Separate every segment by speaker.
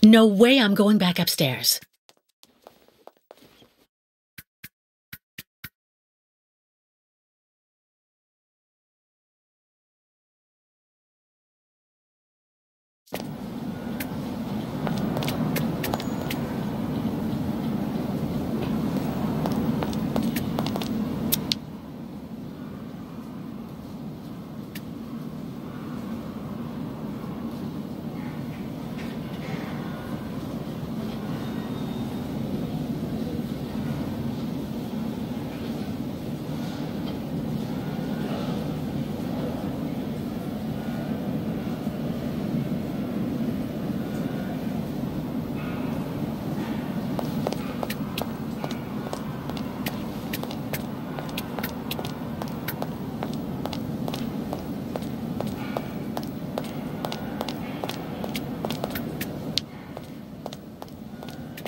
Speaker 1: No way I'm going back upstairs.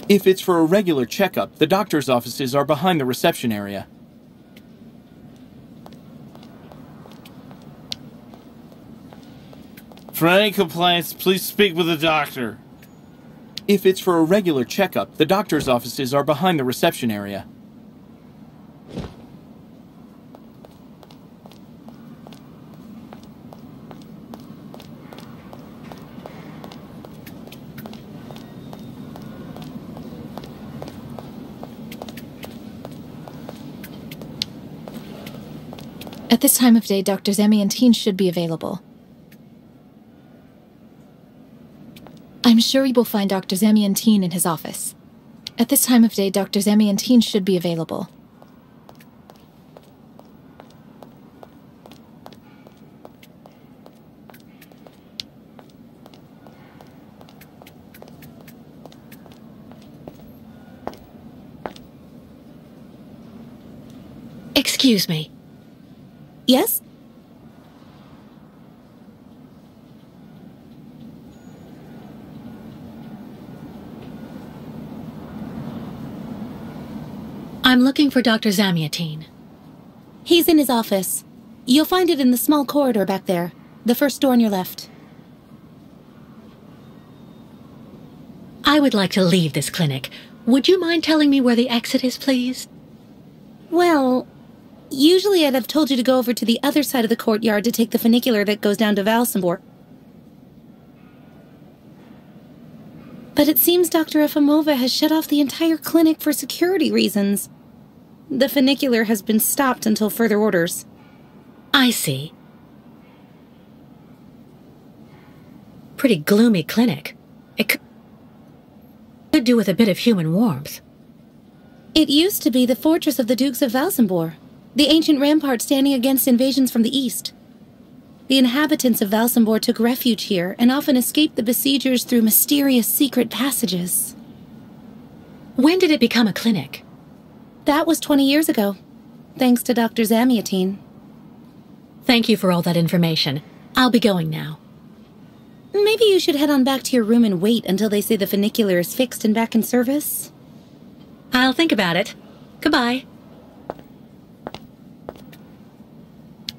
Speaker 2: If it's for a regular checkup, the doctor's offices are behind the reception area.
Speaker 3: For any complaints, please speak with the doctor.
Speaker 2: If it's for a regular checkup, the doctor's offices are behind the reception area.
Speaker 4: At this time of day, Drs. Emmy and Teen should be available. I'm sure you will find Drs. Emmy and Teen in his office. At this time of day, Drs. Emmy and Teen should be available.
Speaker 1: Excuse me.
Speaker 4: Yes?
Speaker 1: I'm looking for Dr. Zamiatine.
Speaker 4: He's in his office. You'll find it in the small corridor back there. The first door on your left.
Speaker 1: I would like to leave this clinic. Would you mind telling me where the exit is, please?
Speaker 4: Well, usually I'd have told you to go over to the other side of the courtyard to take the funicular that goes down to Valsambor. But it seems Dr. Efimova has shut off the entire clinic for security reasons. The funicular has been stopped until further orders.
Speaker 1: I see. Pretty gloomy clinic. It could do with a bit of human warmth.
Speaker 4: It used to be the fortress of the Dukes of Valsambor, the ancient rampart standing against invasions from the east. The inhabitants of Valsambor took refuge here and often escaped the besiegers through mysterious secret passages.
Speaker 1: When did it become a clinic?
Speaker 4: That was 20 years ago, thanks to Dr. Zamiatine.
Speaker 1: Thank you for all that information. I'll be going now.
Speaker 4: Maybe you should head on back to your room and wait until they say the funicular is fixed and back in service.
Speaker 1: I'll think about it. Goodbye.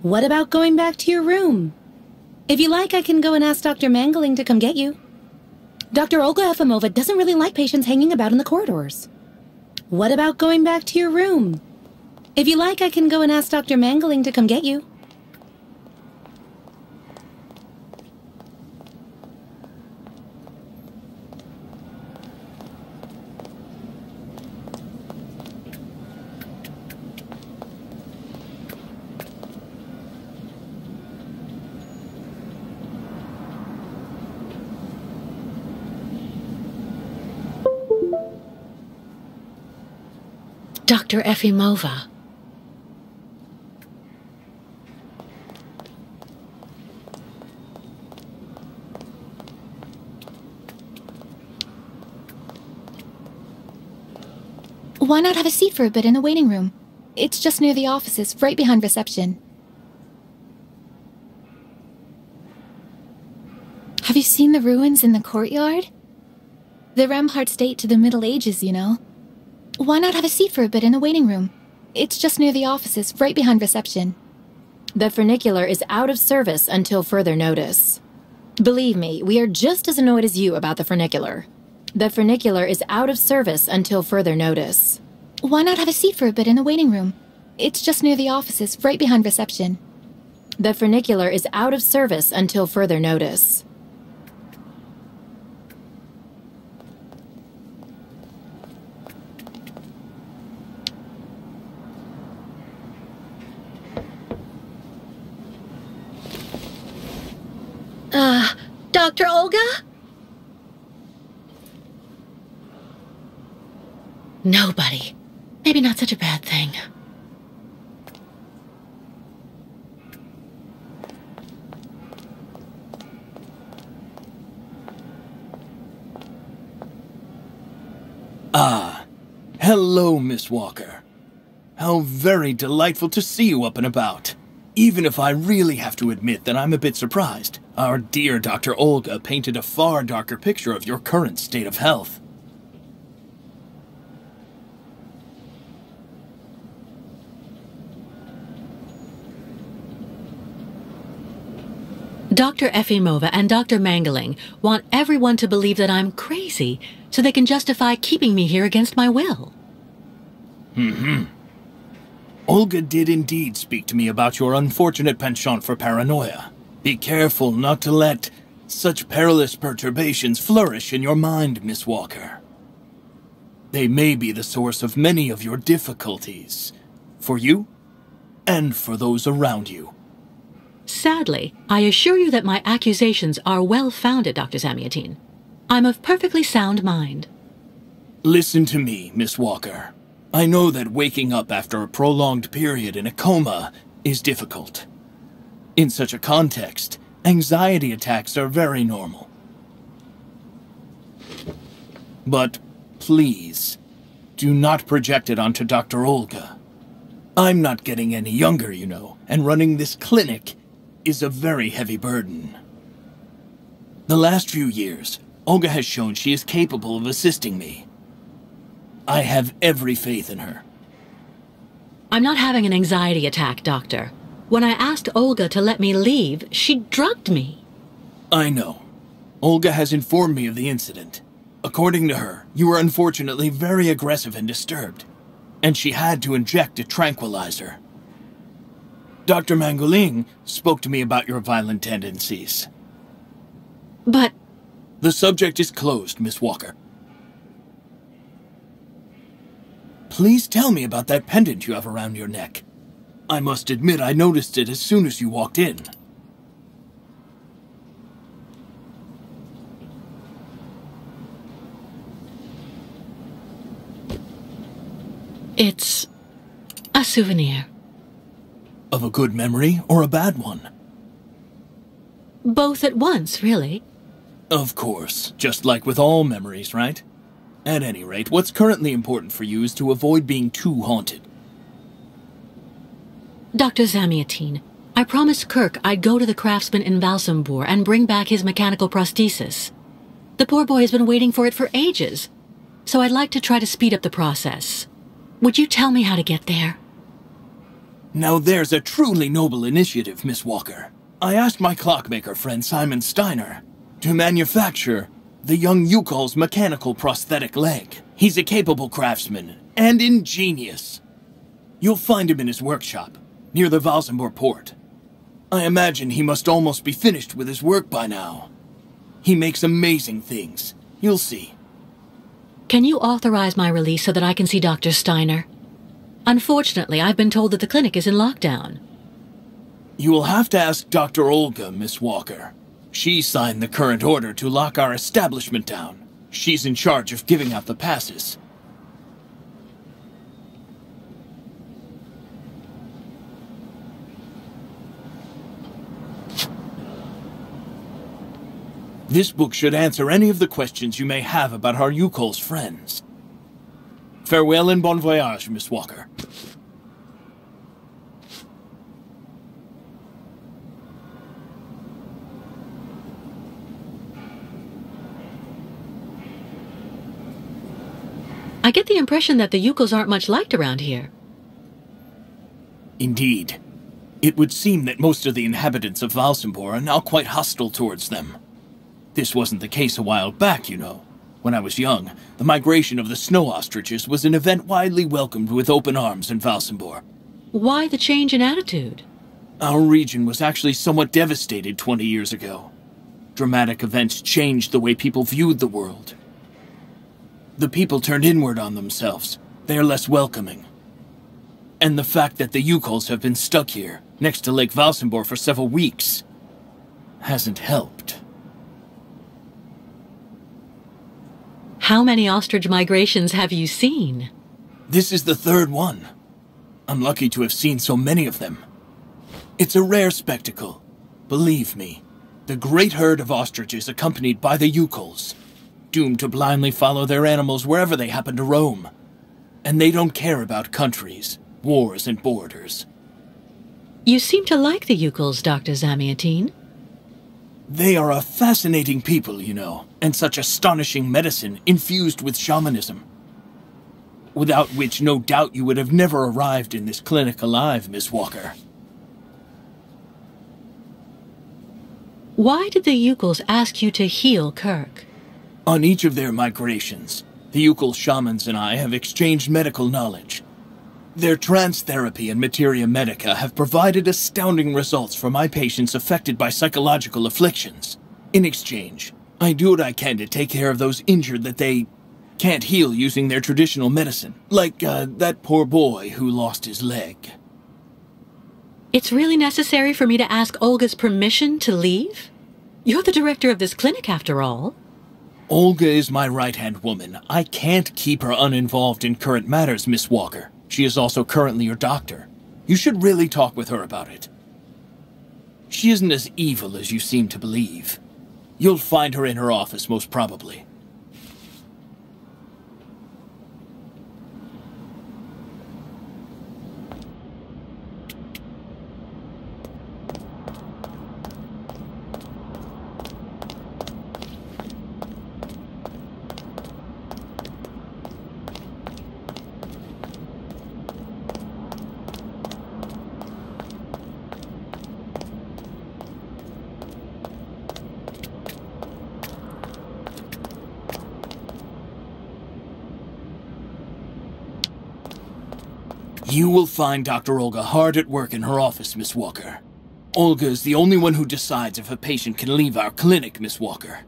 Speaker 4: What about going back to your room? If you like, I can go and ask Dr. Mangling to come get you. Dr. Olga Efimova doesn't really like patients hanging about in the corridors. What about going back to your room? If you like, I can go and ask Dr. Mangling to come get you.
Speaker 1: Dr. Efimova.
Speaker 4: Why not have a seat for a bit in the waiting room? It's just near the offices, right behind reception. Have you seen the ruins in the courtyard? The ramparts date to the Middle Ages, you know. Why not have a seat for a bit in the waiting room? It's just near the offices, right behind reception.
Speaker 5: The funicular is out of service until further notice. Believe me, we are just as annoyed as you about the funicular. The funicular is out of service until further notice.
Speaker 6: Why not have a seat for a bit in the waiting room? It's just near the offices, right behind reception.
Speaker 5: The funicular is out of service until further notice.
Speaker 1: Dr. Olga? Nobody. Maybe not such a bad thing.
Speaker 2: Hello, Miss Walker. How very delightful to see you up and about. Even if I really have to admit that I'm a bit surprised. Our dear Dr. Olga painted a far darker picture of your current state of health.
Speaker 1: Dr. Efimova and Dr. Mangling want everyone to believe that I'm crazy so they can justify keeping me here against my will.
Speaker 2: Olga did indeed speak to me about your unfortunate penchant for paranoia. Be careful not to let such perilous perturbations flourish in your mind, Miss Walker. They may be the source of many of your difficulties, for you and for those around you.
Speaker 1: Sadly, I assure you that my accusations are well-founded, Dr. Zamiatin. I'm of perfectly sound mind.
Speaker 2: Listen to me, Miss Walker. I know that waking up after a prolonged period in a coma is difficult. In such a context, anxiety attacks are very normal. But please, do not project it onto Dr. Olga. I'm not getting any younger, you know, and running this clinic is a very heavy burden. The last few years, Olga has shown she is capable of assisting me. I have every faith in her.
Speaker 1: I'm not having an anxiety attack, Doctor. When I asked Olga to let me leave, she drugged me.
Speaker 2: I know. Olga has informed me of the incident. According to her, you were unfortunately very aggressive and disturbed, and she had to inject a tranquilizer. Dr. Mangling spoke to me about your violent tendencies.
Speaker 1: But...
Speaker 2: The subject is closed, Miss Walker. Please tell me about that pendant you have around your neck. I must admit I noticed it as soon as you walked in.
Speaker 1: it's a souvenir.
Speaker 2: Of a good memory or a bad one?
Speaker 1: Both at once, really.
Speaker 2: Of course, just like with all memories, right? At any rate, what's currently important for you is to avoid being too haunted.
Speaker 1: Dr. Zamiatin, I promised Kirk I'd go to the craftsman in Valsambor and bring back his mechanical prosthesis. The poor boy has been waiting for it for ages, so I'd like to try to speed up the process. Would you tell me how to get there?
Speaker 2: Now there's a truly noble initiative, Miss Walker. I asked my clockmaker friend Simon Steiner to manufacture the young Yukol's mechanical prosthetic leg. He's a capable craftsman and ingenious. You'll find him in his workshop, near the Valsambor port. I imagine he must almost be finished with his work by now. He makes amazing things. You'll see.
Speaker 1: Can you authorize my release so that I can see Dr. Steiner? Unfortunately, I've been told that the clinic is in lockdown.
Speaker 2: You will have to ask Dr. Olga, Miss Walker. She signed the current order to lock our establishment down. She's in charge of giving out the passes. This book should answer any of the questions you may have about our Yukol's friends. Farewell and bon voyage, Miss Walker.
Speaker 1: I get the impression that the Yukols aren't much liked around here.
Speaker 2: Indeed. It would seem that most of the inhabitants of Valsambor are now quite hostile towards them. This wasn't the case a while back, you know. When I was young, the migration of the snow ostriches was an event widely welcomed with open arms in Valsenborg.
Speaker 1: Why the change in attitude?
Speaker 2: Our region was actually somewhat devastated 20 years ago. Dramatic events changed the way people viewed the world. The people turned inward on themselves. They are less welcoming. And the fact that the Yukols have been stuck here, next to Lake Valsenborg for several weeks, hasn't helped.
Speaker 1: How many ostrich migrations have you seen?
Speaker 2: This is the third one. I'm lucky to have seen so many of them. It's a rare spectacle. Believe me, the great herd of ostriches accompanied by the Yukols, doomed to blindly follow their animals wherever they happen to roam. And they don't care about countries, wars, and borders.
Speaker 1: You seem to like the Yukols, Dr. Zamiatine.
Speaker 2: They are a fascinating people, you know, and such astonishing medicine infused with shamanism. Without which, no doubt, you would have never arrived in this clinic alive, Miss Walker.
Speaker 1: Why did the Yukols ask you to heal Kirk?
Speaker 2: On each of their migrations, the Yukol shamans and I have exchanged medical knowledge. Their trance therapy and materia medica have provided astounding results for my patients affected by psychological afflictions. In exchange, I do what I can to take care of those injured that they can't heal using their traditional medicine. Like, that poor boy who lost his leg.
Speaker 1: It's really necessary for me to ask Olga's permission to leave? You're the director of this clinic, after all.
Speaker 2: Olga is my right-hand woman. I can't keep her uninvolved in current matters, Miss Walker. She is also currently your doctor. You should really talk with her about it. She isn't as evil as you seem to believe. You'll find her in her office, most probably. You will find Dr. Olga hard at work in her office, Miss Walker. Olga is the only one who decides if a patient can leave our clinic, Miss Walker.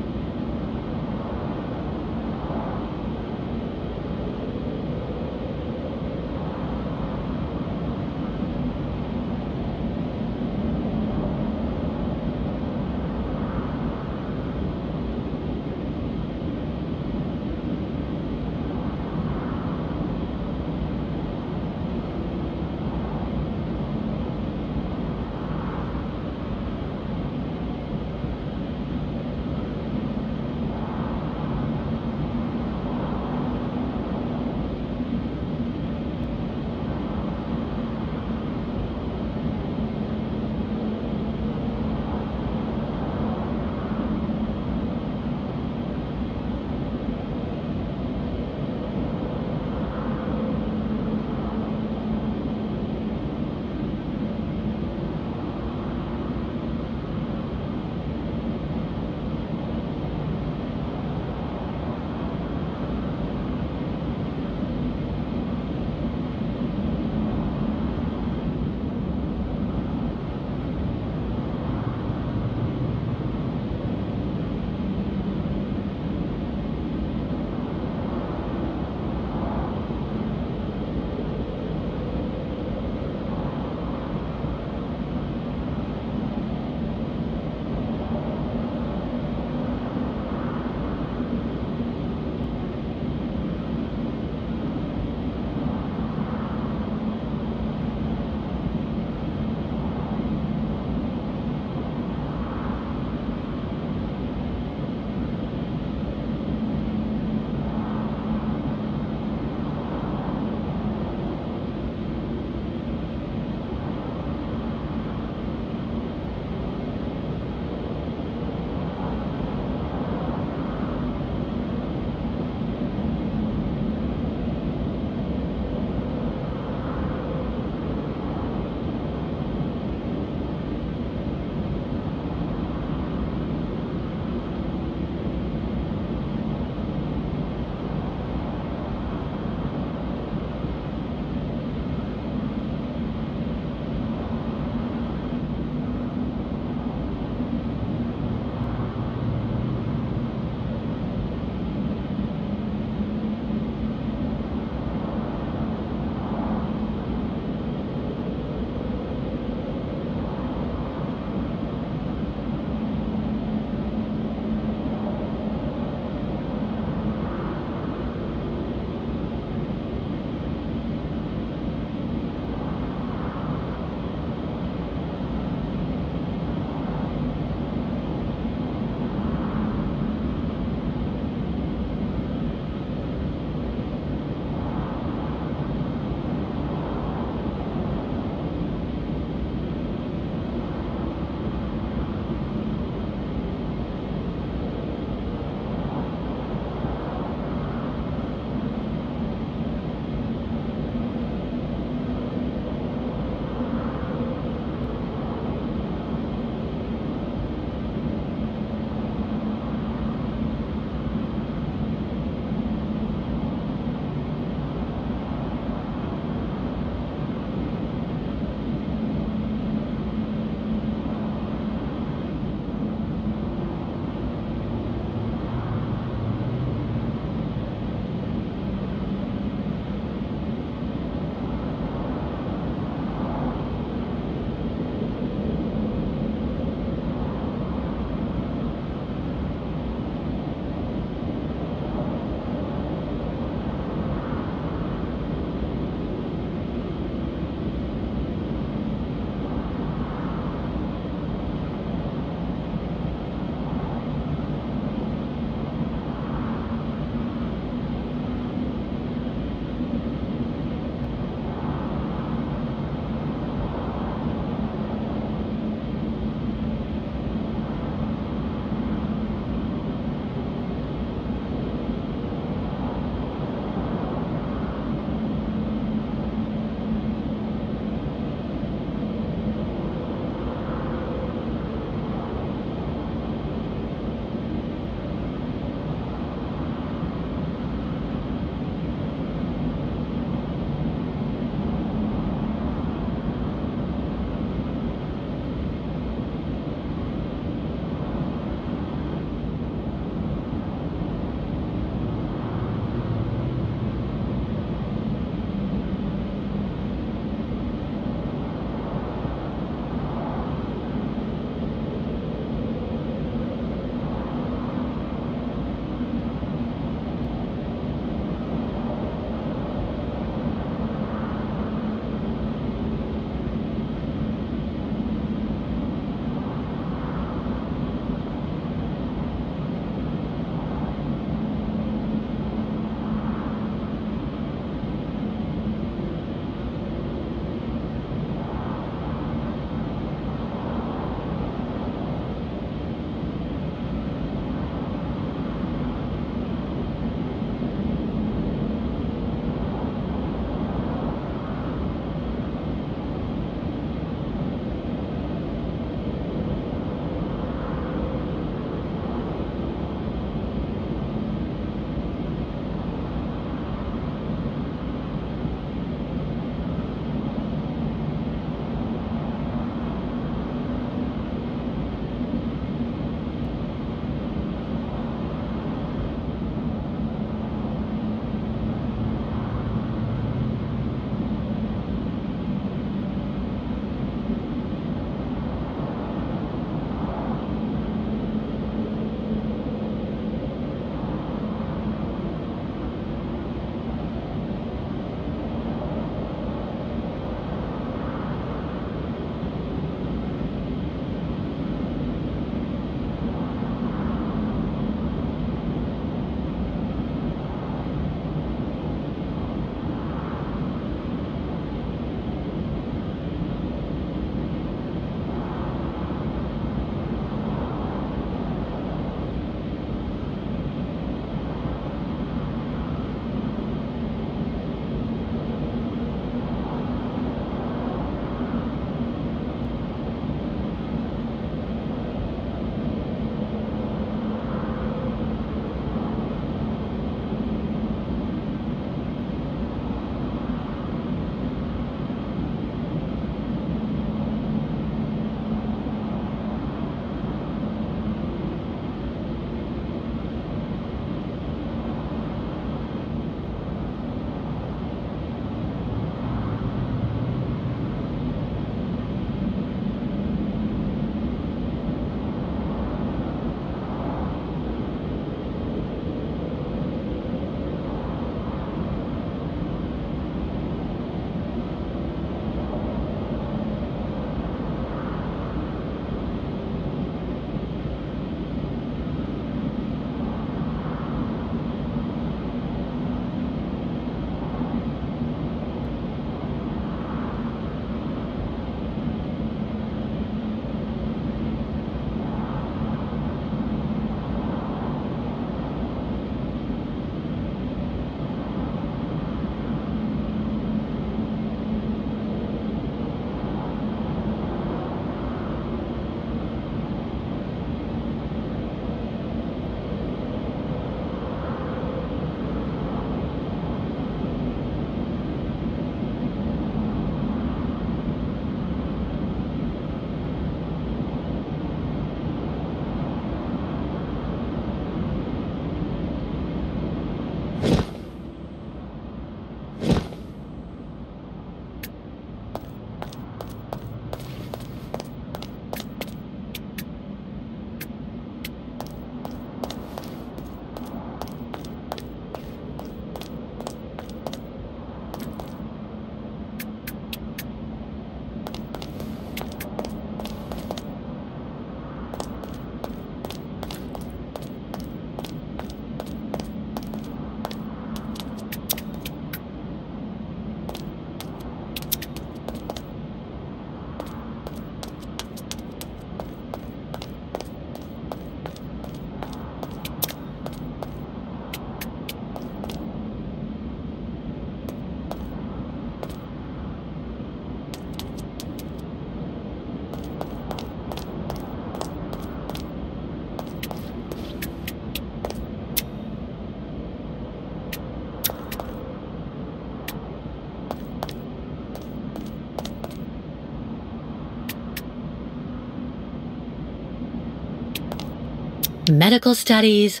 Speaker 1: Medical studies,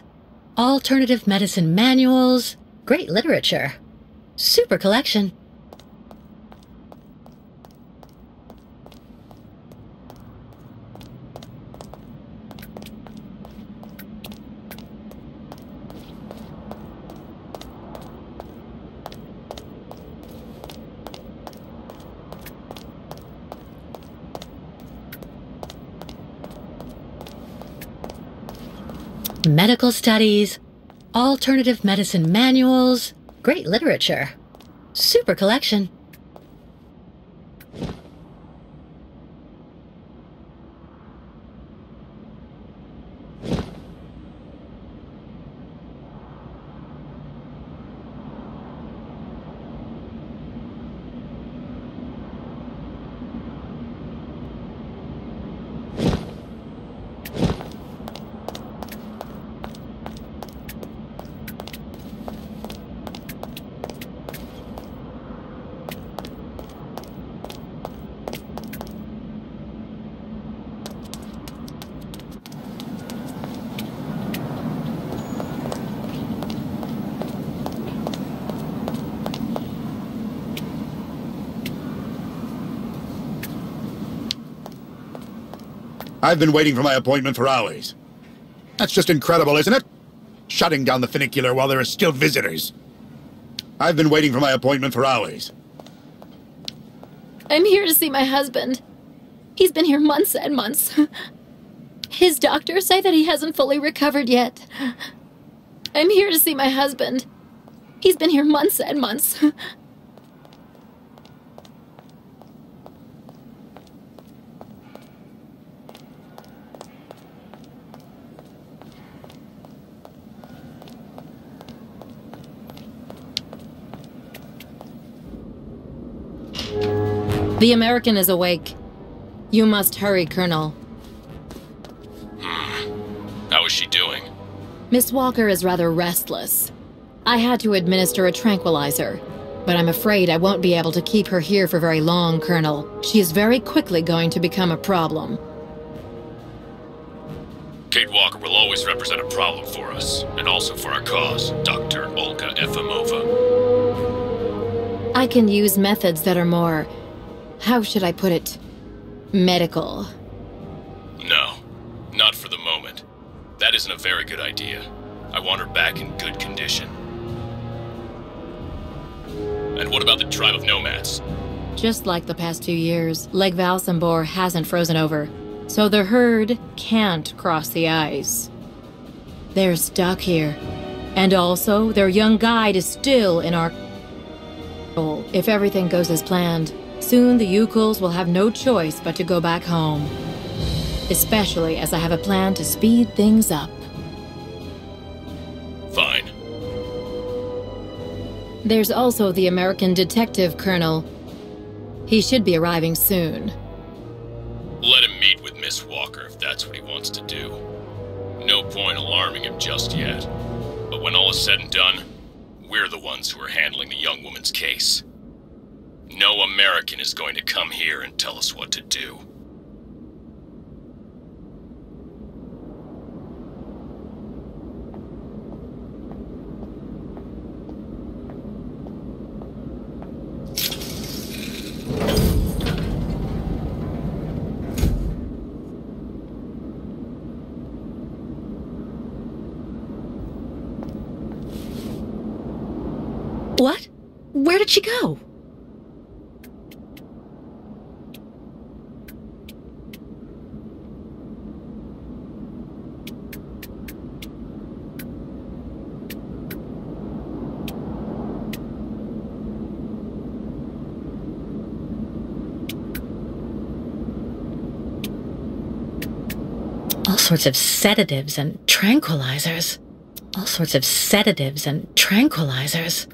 Speaker 1: alternative medicine manuals, great literature. Super collection. Medical studies, alternative medicine manuals, great literature. Super collection.
Speaker 7: I've been waiting for my appointment for hours. That's just incredible, isn't it? Shutting down the funicular while there are still visitors. I've been waiting for my appointment for hours.
Speaker 6: I'm here to see my husband. He's been here months and months. His doctors say that he hasn't fully recovered yet. I'm here to see my husband. He's been here months and months.
Speaker 5: The American is awake. You must hurry, Colonel.
Speaker 8: How is she doing?
Speaker 5: Miss Walker is rather restless. I had to administer a tranquilizer, but I'm afraid I won't be able to keep her here for very long, Colonel. She is very quickly going to become a problem.
Speaker 8: Kate Walker will always represent a problem for us, and also for our cause, Dr. Olga Efimova.
Speaker 5: I can use methods that are more... how should I put it? Medical.
Speaker 8: No, not for the moment. That isn't a very good idea. I want her back in good condition. And what about the tribe of nomads?
Speaker 5: Just like the past 2 years, Lake Valsambor hasn't frozen over, so the herd can't cross the ice. They're stuck here. And also, their young guide is still in our... If everything goes as planned, soon the Yukuls will have no choice but to go back home. Especially as I have a plan to speed things up.
Speaker 8: Fine.
Speaker 5: There's also the American detective, Colonel. He should be arriving soon.
Speaker 8: Let him meet with Miss Walker if that's what he wants to do. No point alarming him just yet. But when all is said and done, we're the ones who are handling the young woman's case. No American is going to come here and tell us what to do.
Speaker 1: What? Where did she go? All sorts of sedatives and tranquilizers. All sorts of sedatives and tranquilizers.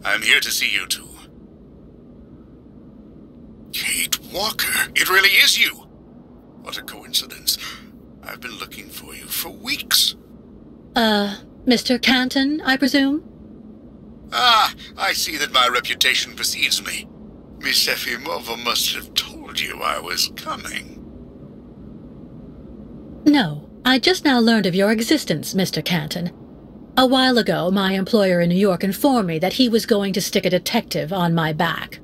Speaker 7: I'm here to see you two. Kate Walker, it really is you! What a coincidence. I've been looking for you for weeks.
Speaker 1: Mr. Canton, I presume?
Speaker 7: Ah, I see that my reputation precedes me. Miss Efimova must have told you I was coming.
Speaker 1: No, I just now learned of your existence, Mr. Canton. A while ago, my employer in New York informed me that he was going to stick a detective on my back.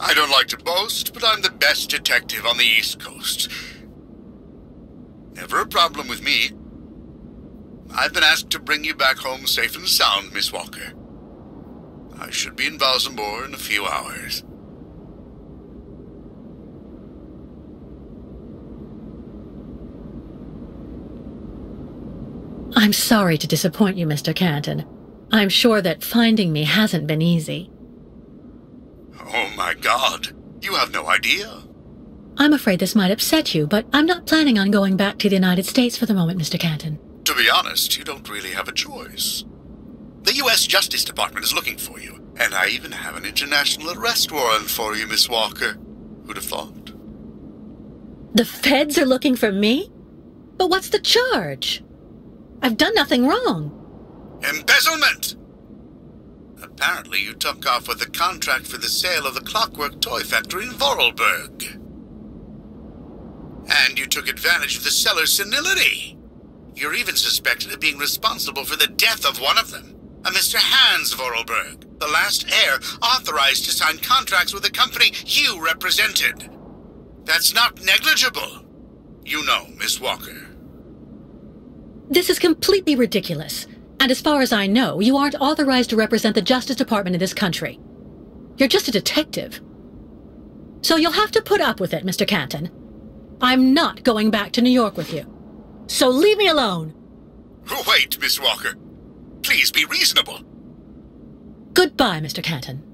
Speaker 7: I don't like to boast, but I'm the best detective on the East Coast. Never a problem with me. I've been asked to bring you back home safe and sound, Miss Walker. I should be in Valsambor in a few hours.
Speaker 1: I'm sorry to disappoint you, Mr. Canton. I'm sure that finding me hasn't been easy.
Speaker 7: Oh my God, you have no idea.
Speaker 1: I'm afraid this might upset you, but I'm not planning on going back to the United States for the moment, Mr. Canton.
Speaker 7: To be honest, you don't really have a choice. The U.S. Justice Department is looking for you, and I even have an international arrest warrant for you, Miss Walker. Who'd have thought?
Speaker 1: The feds are looking for me? But what's the charge? I've done nothing wrong.
Speaker 7: Embezzlement! Apparently you took off with a contract for the sale of the Clockwork toy factory in Vorarlberg. And you took advantage of the seller's senility. You're even suspected of being responsible for the death of one of them, a Mr. Hans Vorarlberg, the last heir authorized to sign contracts with the company you represented. That's not negligible. You know, Miss Walker.
Speaker 1: This is completely ridiculous. And as far as I know, you aren't authorized to represent the Justice Department in this country. You're just a detective. So you'll have to put up with it, Mr. Canton. I'm not going back to New York with you. So leave me alone.
Speaker 7: Wait, Miss Walker. Please be reasonable.
Speaker 1: Goodbye, Mr. Canton.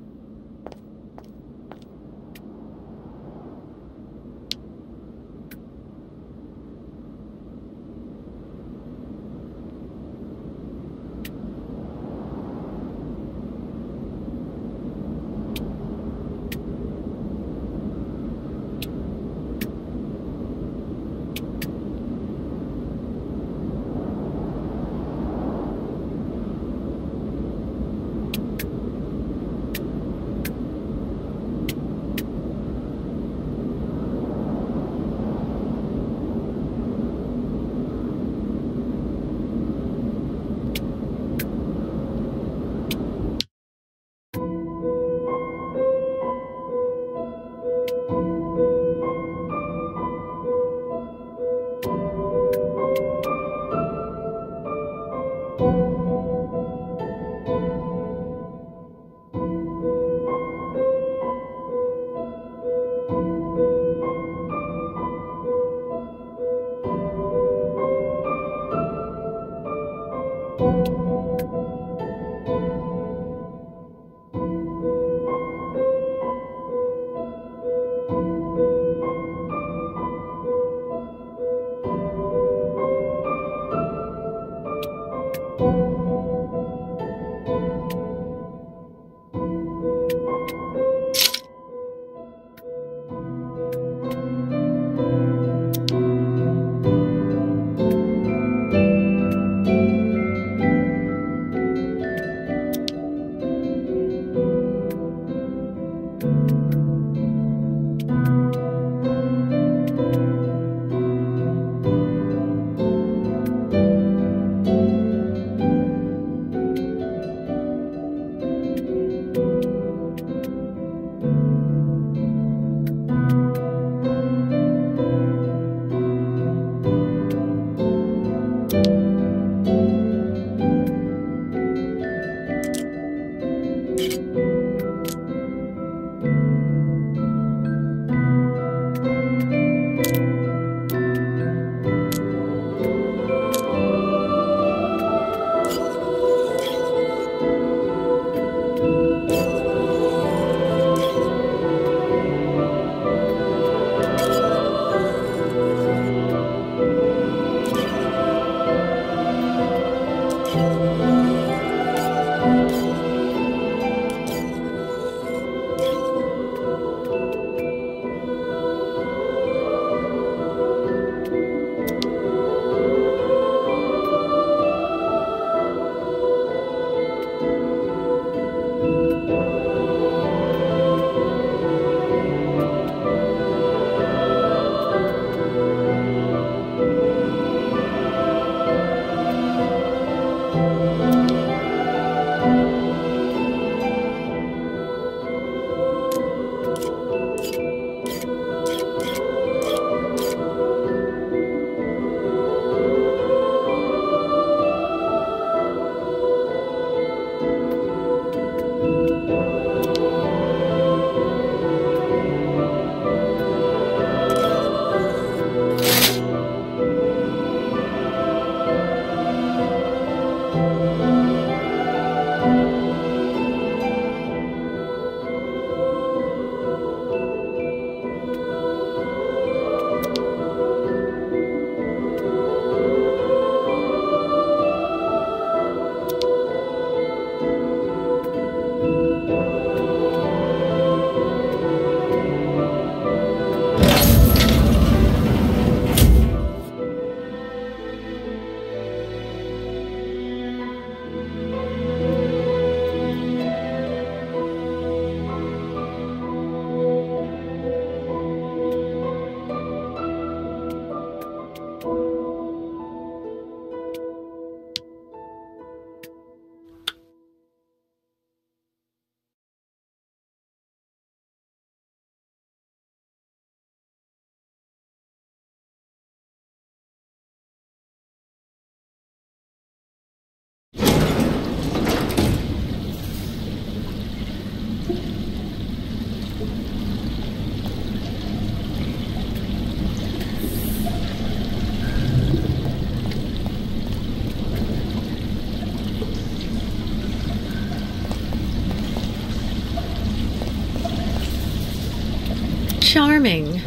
Speaker 1: Charming.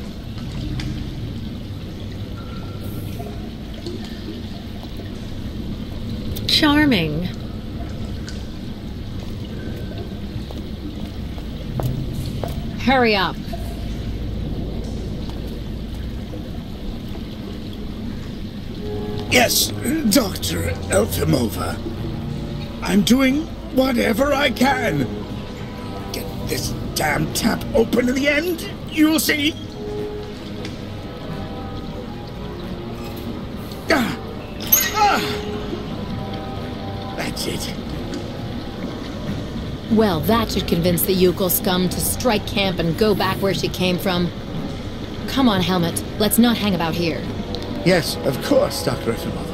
Speaker 1: Charming.
Speaker 5: Hurry up.
Speaker 9: Yes, Dr. Elfimova. I'm doing whatever I can. Get this damn tap open in the end, you'll see. That's it.
Speaker 5: Well, that should convince the Yukol scum to strike camp and go back where she came from. Come on, Helmut. Let's not hang about here.
Speaker 9: Yes, of course, Dr. Efimova.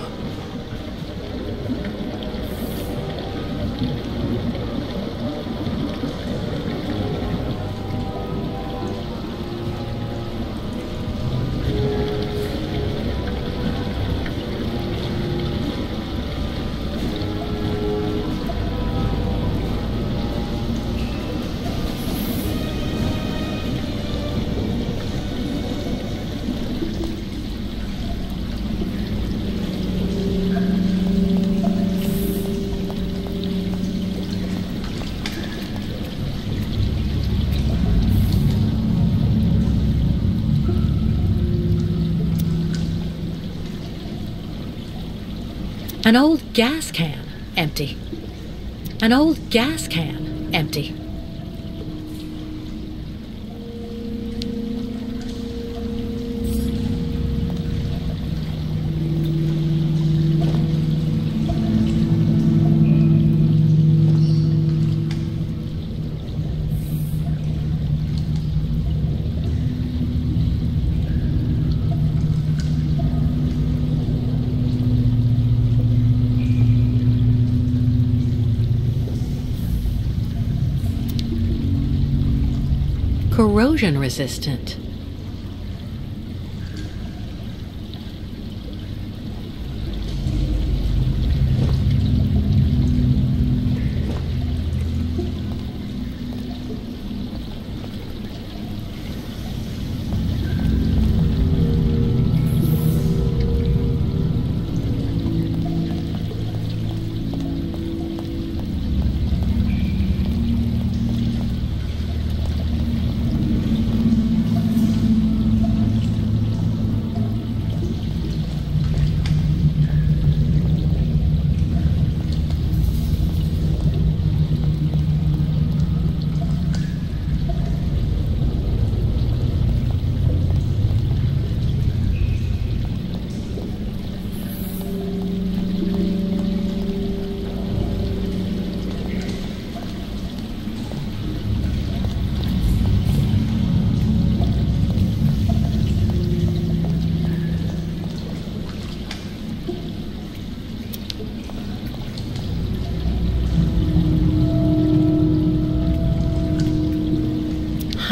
Speaker 1: An old gas can, empty. An old gas can, empty. Corrosion resistant.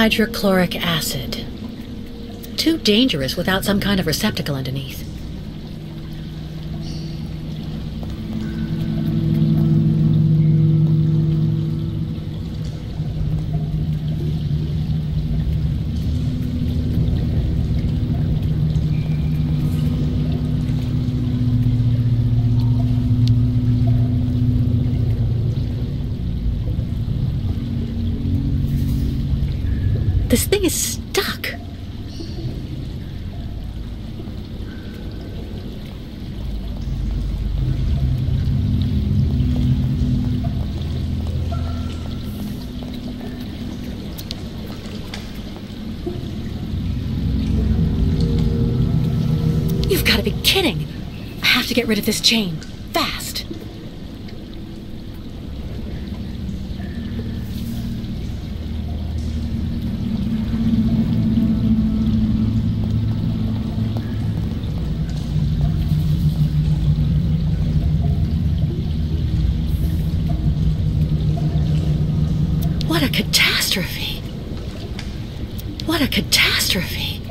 Speaker 1: Hydrochloric acid. Too dangerous without some kind of receptacle underneath. This thing is stuck. You've got to be kidding. I have to get rid of this chain. Fast. What a catastrophe! What a catastrophe!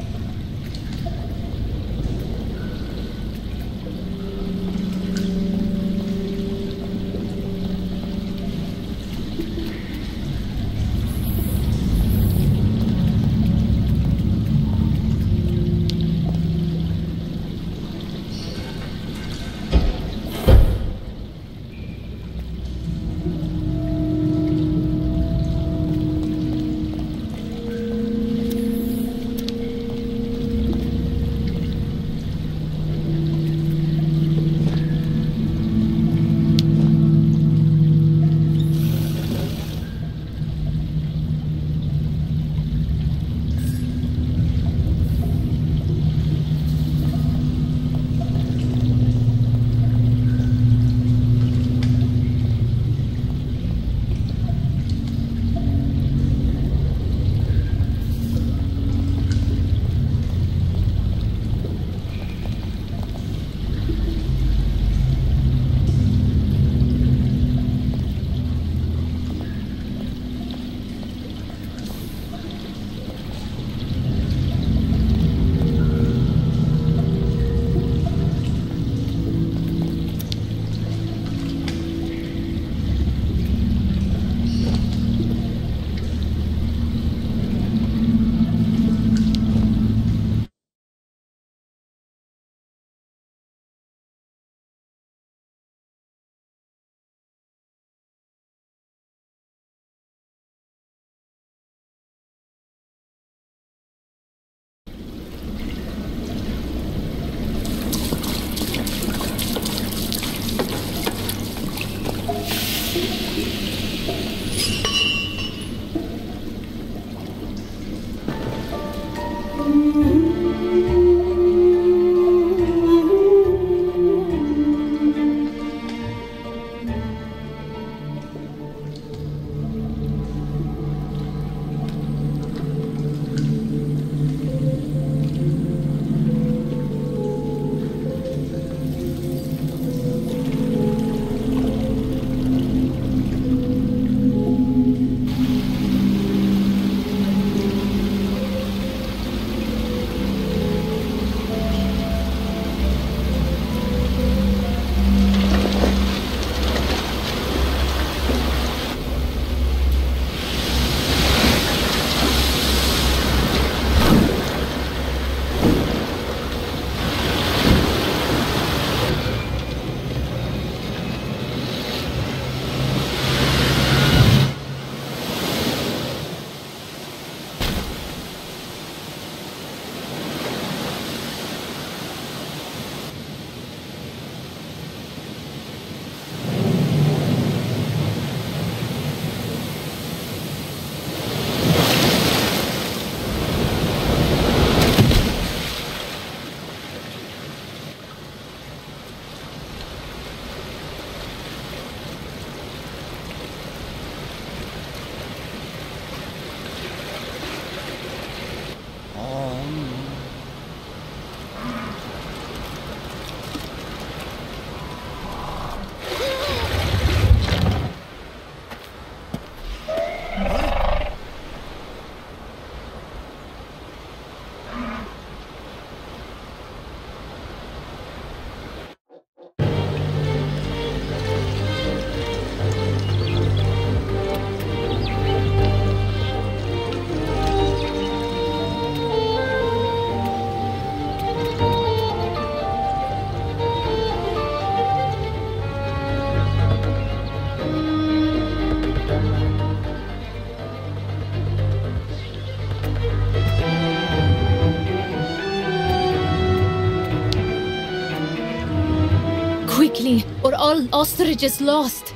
Speaker 6: all ostriches lost?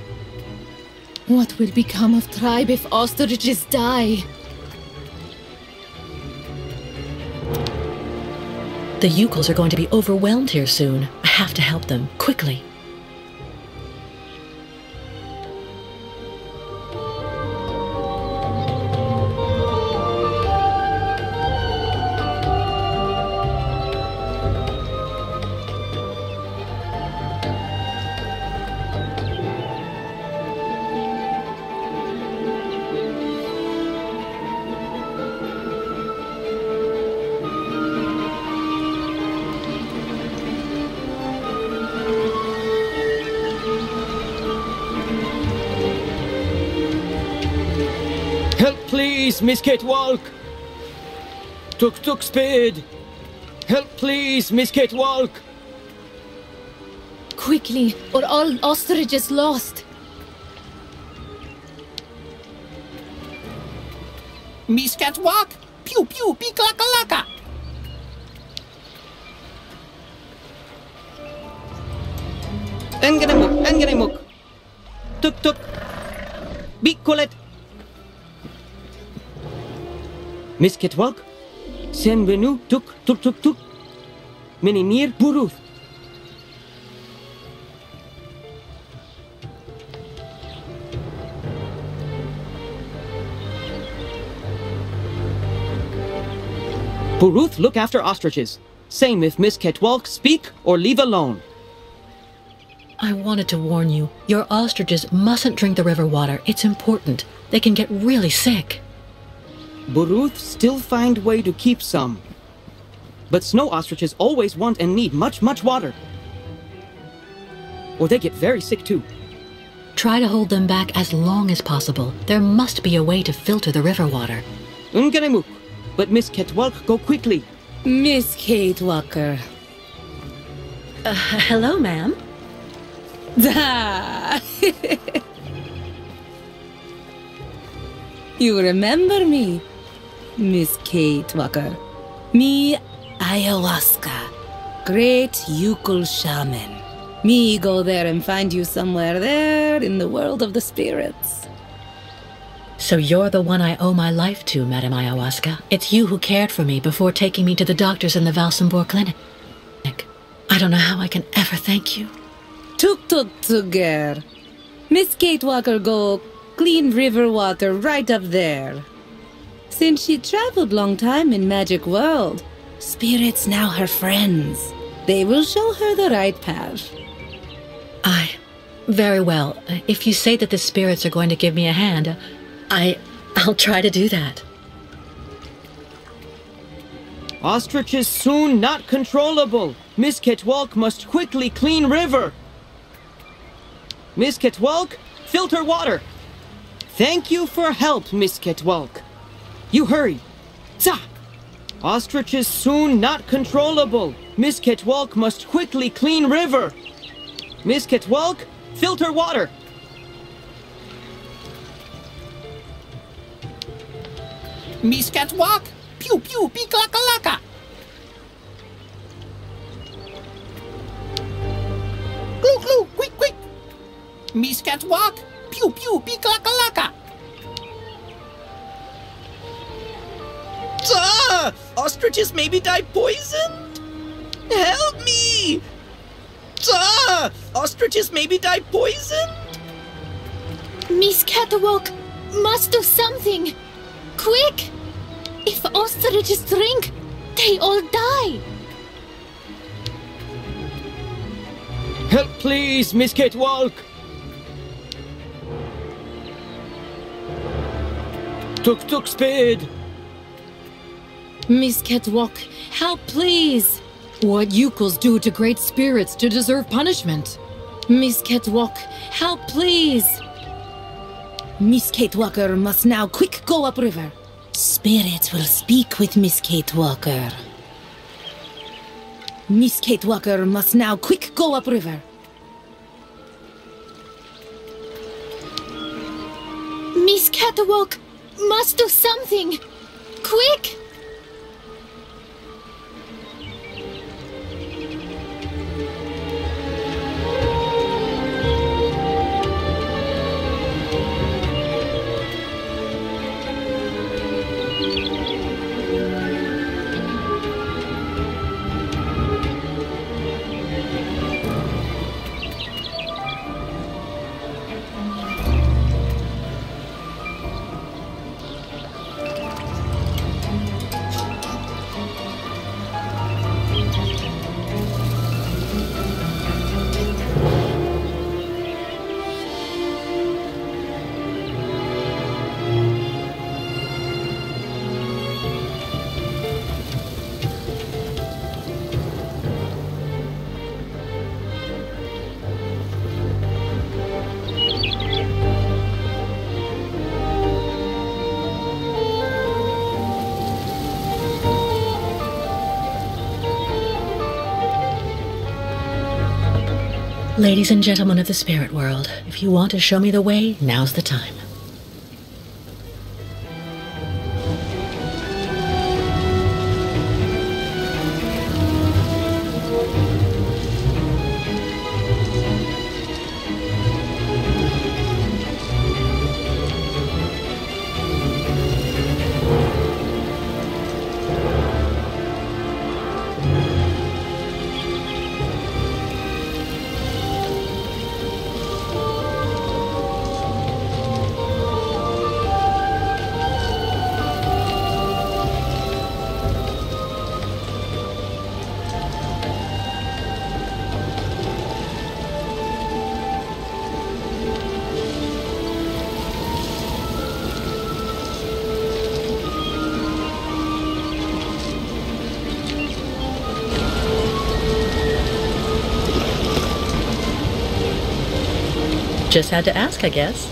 Speaker 6: What will become of tribe if ostriches die?
Speaker 1: The Yukels are going to be overwhelmed here soon. I have to help them, quickly.
Speaker 10: Please, Miss Catwalk! Tuk Spade! Help please, Miss Catwalk!
Speaker 6: Quickly, or all ostriches lost.
Speaker 2: Miss Catwalk? Pew pew, piklakalaka!
Speaker 10: Enganamuk! Tuk! Bikolet! Miss Catwalk? Senvenu tuk! Minimir Buruth! Buruth, look after ostriches. Same if Miss Catwalk speak or leave alone.
Speaker 1: I wanted to warn you. Your ostriches mustn't drink the river water. It's important. They can get really sick.
Speaker 10: Buruth still find way to keep some. But snow ostriches always want and need much water. Or they get very sick too.
Speaker 1: Try to hold them back as long as possible. There must be a way to filter the river water.
Speaker 10: Unganemuk, but Miss Catwalk go quickly.
Speaker 4: Miss Kate Walker.
Speaker 1: Hello, ma'am.
Speaker 4: You remember me, Miss Kate Walker. Me, ayahuasca. Great Yukel shaman. Me go there and find you somewhere there in the world of the spirits.
Speaker 1: So you're the one I owe my life to, Madame Ayahuasca. It's you who cared for me before taking me to the doctors in the Valsambor clinic. I don't know how I can ever thank you.
Speaker 4: Tuk girl. Miss Kate Walker go clean river water right up there. Since she traveled long time in magic world, spirits now her friends. They will show her the right path.
Speaker 1: Very well. If you say that the spirits are going to give me a hand, I'll try to do that.
Speaker 10: Ostriches soon not controllable. Miss Catwalk must quickly clean river. Miss Catwalk, filter water. Thank you for help, Miss Catwalk. You hurry. Za! Ostriches soon not controllable. Miss Catwalk must quickly clean river. Miss Catwalk, filter water.
Speaker 2: Miss Catwalk? Pew pew, piklakalaka! Glue, quick! Miss Catwalk? Pew pew, piklakalaka!
Speaker 10: Ostriches maybe die poisoned? Help me! Ostriches maybe die poisoned?
Speaker 6: Miss Catwalk must do something. Quick! If ostriches drink, they all die.
Speaker 10: Help please, Miss Catwalk. Tuk Spade.
Speaker 5: Miss Catwalk, help please! What Yukels do to great spirits to deserve punishment? Miss Catwalk, help please!
Speaker 4: Miss Kate Walker must now quick go upriver. Spirits will speak with Miss Kate Walker. Miss Kate Walker must now quick go upriver.
Speaker 6: Miss Catwalk must do something. Quick!
Speaker 1: Ladies and gentlemen of the spirit world, if you want to show me the way, now's the time. Just had to ask, I guess.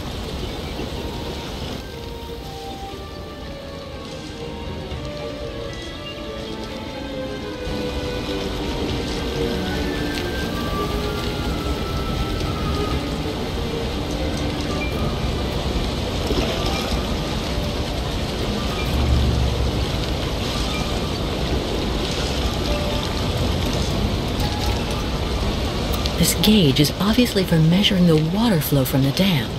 Speaker 1: This gauge is obviously for measuring the water flow from the dam.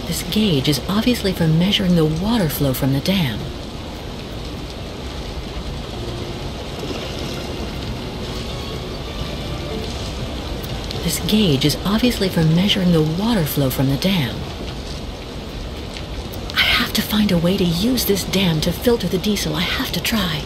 Speaker 1: This gauge is obviously for measuring the water flow from the dam. This gauge is obviously for measuring the water flow from the dam. I have to find a way to use this dam to filter the diesel. I have to try.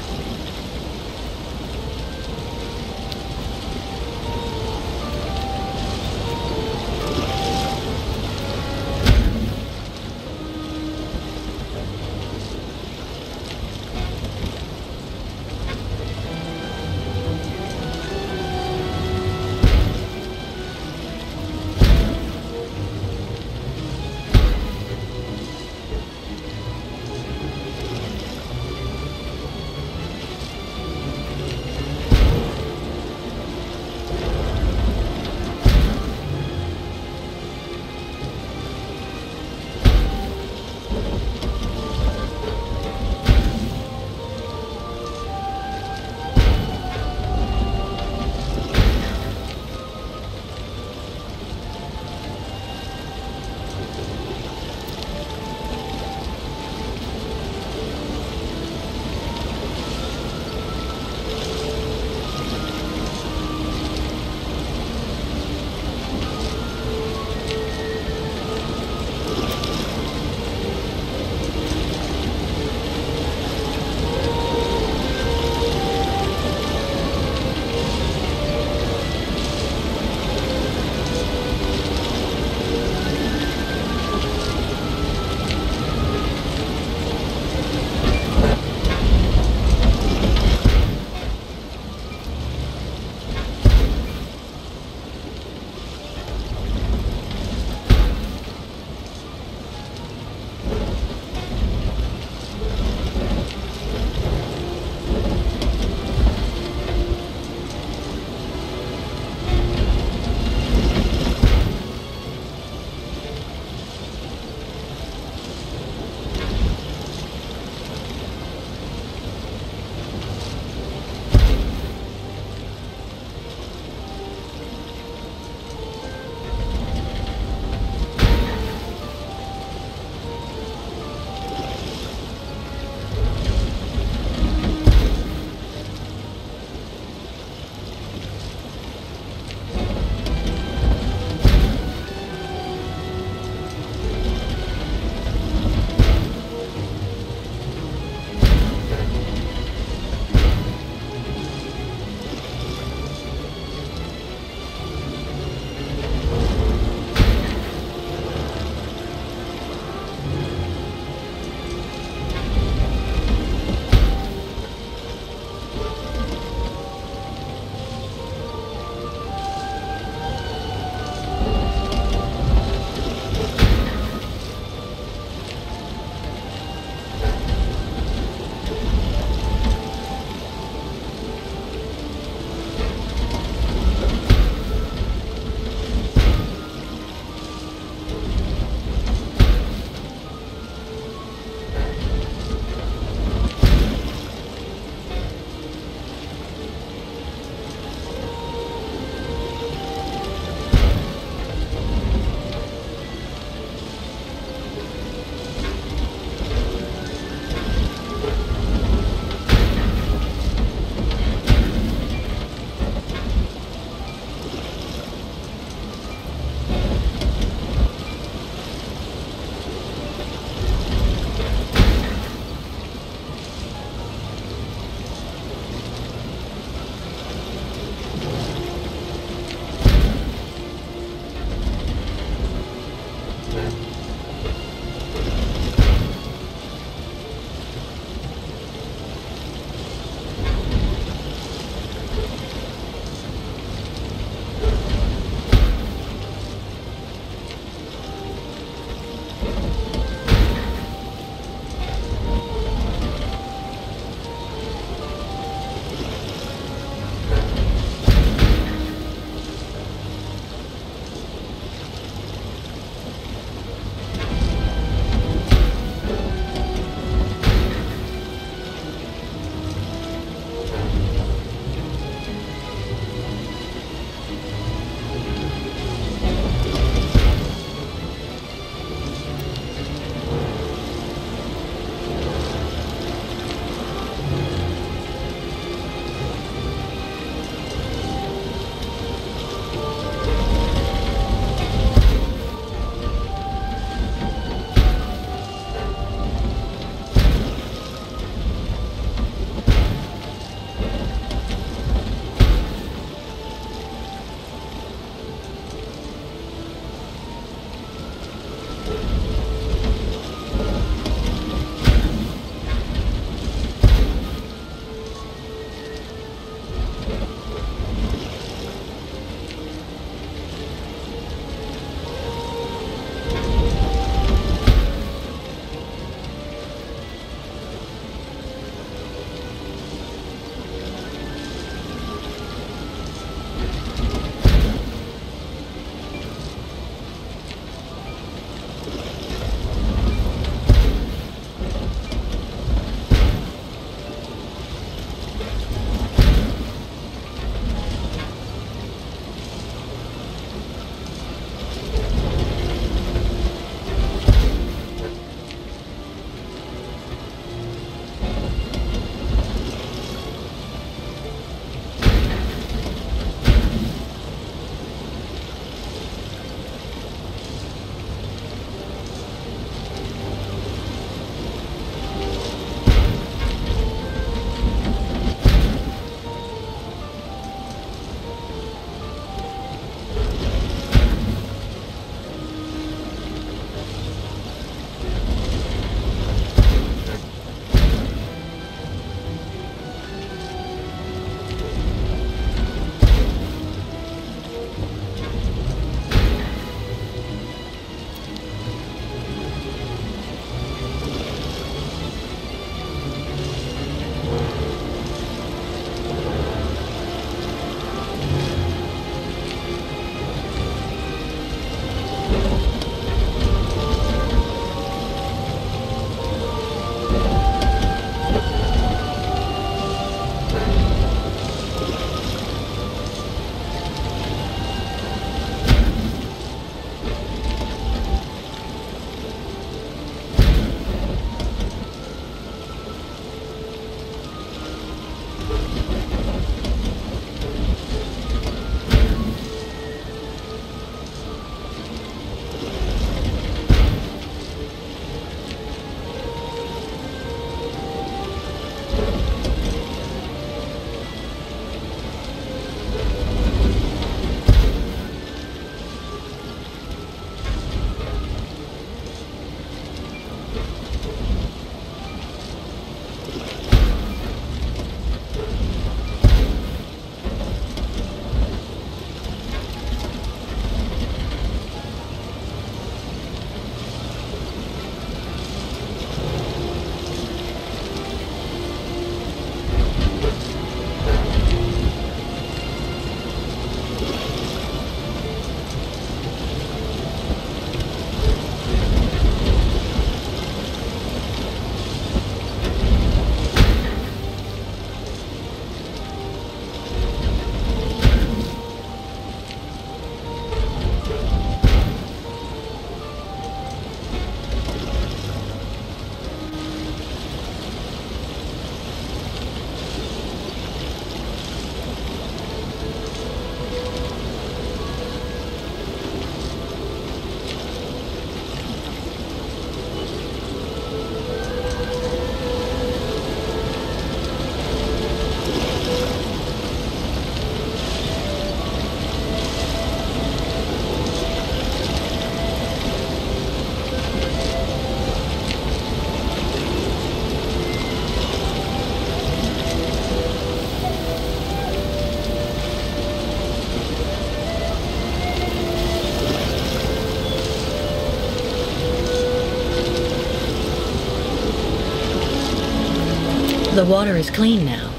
Speaker 1: The water is clean now,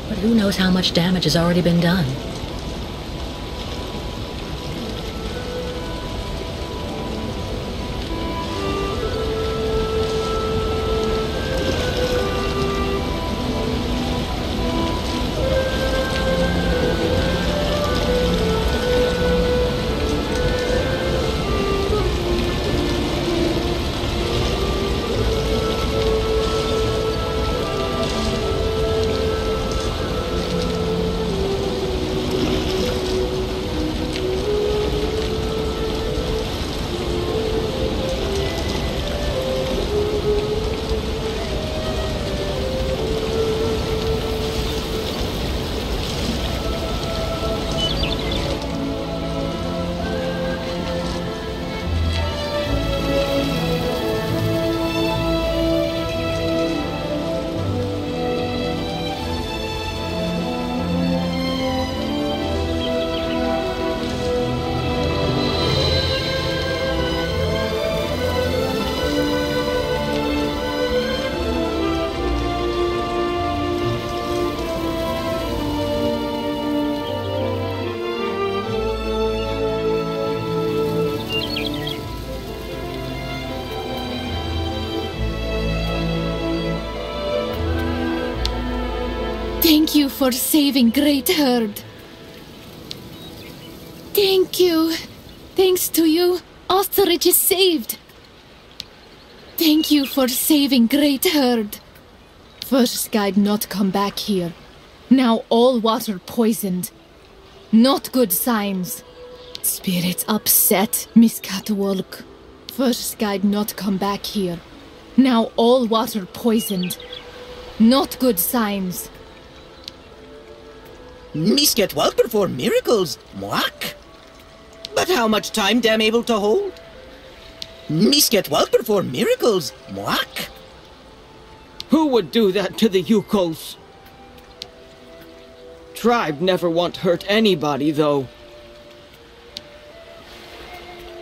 Speaker 1: but who knows how much damage has already been done.
Speaker 6: Thank you for saving Great Herd. Thank you. Thanks to you, Ostrich is saved. Thank you for saving Great Herd. First guide not come back here. Now all water poisoned. Not good signs. Spirits upset, Miss Catwalk. First guide not come back here. Now all water poisoned. Not good signs.
Speaker 11: Miss Catwalk perform miracles, moak. But how much time damn able to hold? Miss Catwalk perform miracles, moak.
Speaker 10: Who would do that to the Yukos? Tribe never want hurt anybody, though.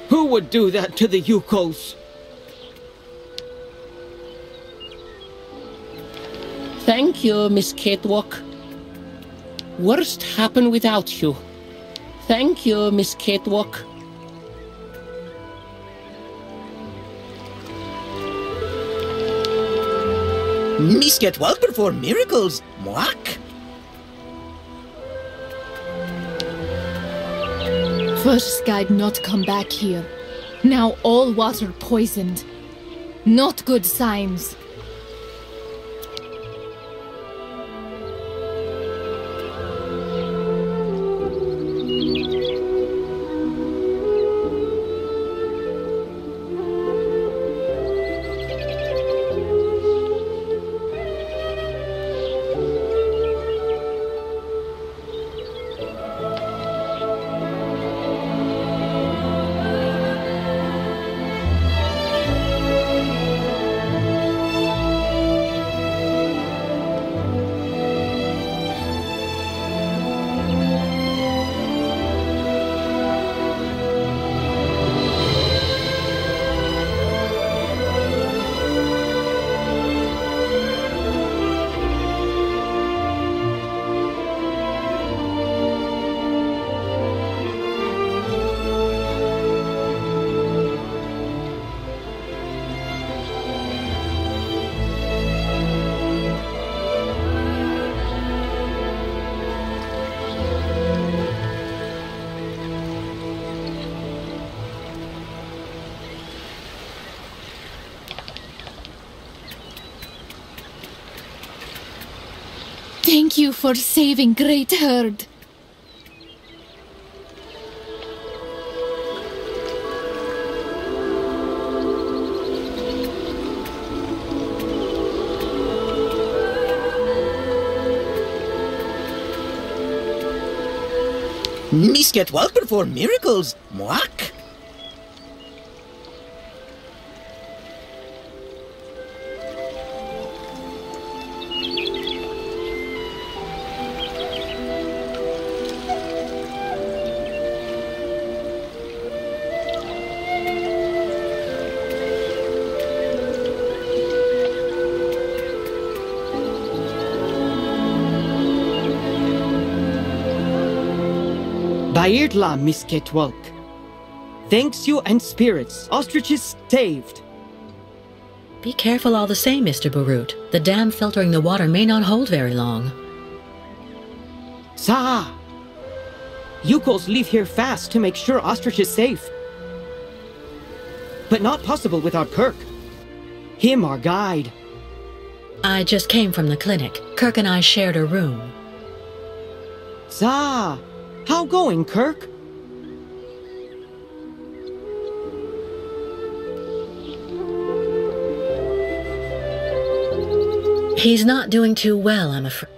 Speaker 10: Who would do that to the Yukos?
Speaker 12: Thank you, Miss Catwalk. Worst happened without you. Thank you, Miss Catwalk.
Speaker 11: Miss Catwalk perform miracles, moak.
Speaker 6: First guide not come back here. Now all water poisoned. Not good signs. Thank you for saving Great Herd.
Speaker 11: Miss Catwalk perform miracles, moak.
Speaker 10: Bairtla, Miss Ketwalk. Thanks you and spirits. Ostrich is saved.
Speaker 1: Be careful all the same, Mr. Barut. The dam filtering the water may not hold very long.
Speaker 10: Sa! Yukos leave here fast to make sure Ostrich is safe. But not possible without Kirk. Him our guide.
Speaker 1: I just came from the clinic. Kirk and I shared a room.
Speaker 10: Sa! How going, Kirk?
Speaker 1: He's not doing too well, I'm afraid.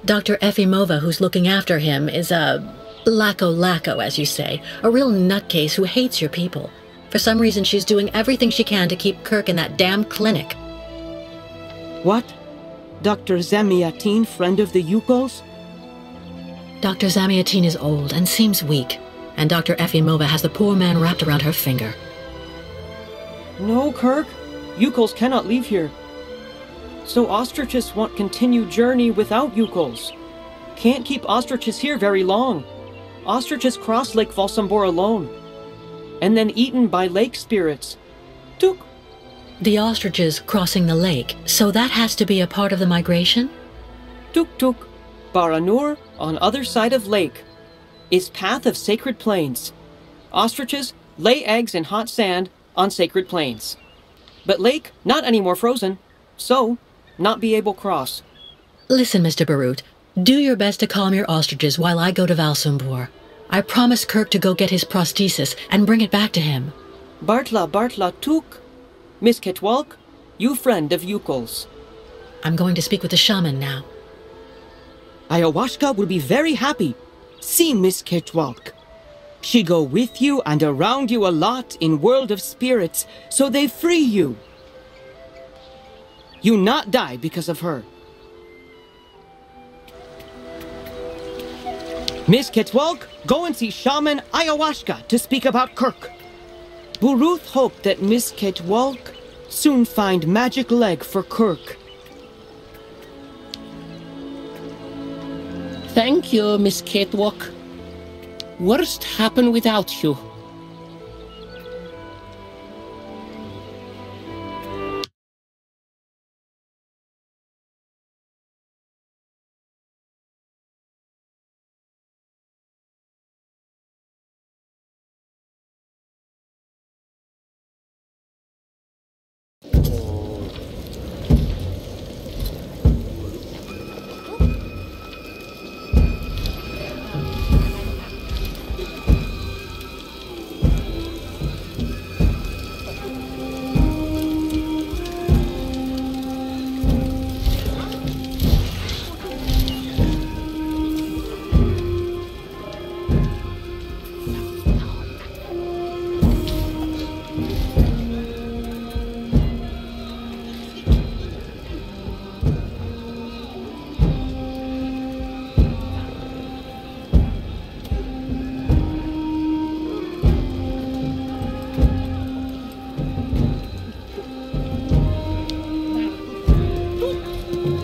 Speaker 1: Dr. Efimova, who's looking after him, is a lacko, as you say. A real nutcase who hates your people. For some reason, she's doing everything she can to keep Kirk in that damn clinic.
Speaker 10: What? Dr. Zamiatin, friend of the Yukos?
Speaker 1: Dr. Zamiatin is old and seems weak, and Dr. Efimova has the poor man wrapped around her finger.
Speaker 10: No, Kirk. Yukos cannot leave here. So Ostriches want continued journey without Yukos. Can't keep Ostriches here very long. Ostriches cross Lake Valsambor alone. And then eaten by lake spirits. Tuk.
Speaker 1: The ostriches crossing the lake, so that has to be a part of the migration?
Speaker 10: Tuk tuk. Baranur, on other side of lake, is path of sacred plains. Ostriches lay eggs in hot sand on sacred plains. But lake, not any more frozen, so not be able cross.
Speaker 1: Listen, Mr. Barut, do your best to calm your ostriches while I go to Valsambor. I promised Kirk to go get his prosthesis and bring it back to him.
Speaker 10: Bartla tuk. Miss Ketwalk, you friend of Yukos.
Speaker 1: I'm going to speak with the shaman now.
Speaker 10: Ayahuasca will be very happy. See Miss Ketwalk. She go with you and around you a lot in world of spirits, so they free you. You not die because of her. Miss Ketwalk, go and see Shaman Ayahuasca to speak about Kirk. Buruth hope that Miss Ketwalk soon find magic leg for Kirk.
Speaker 12: Thank you, Miss Catwalk. Worst happen without you.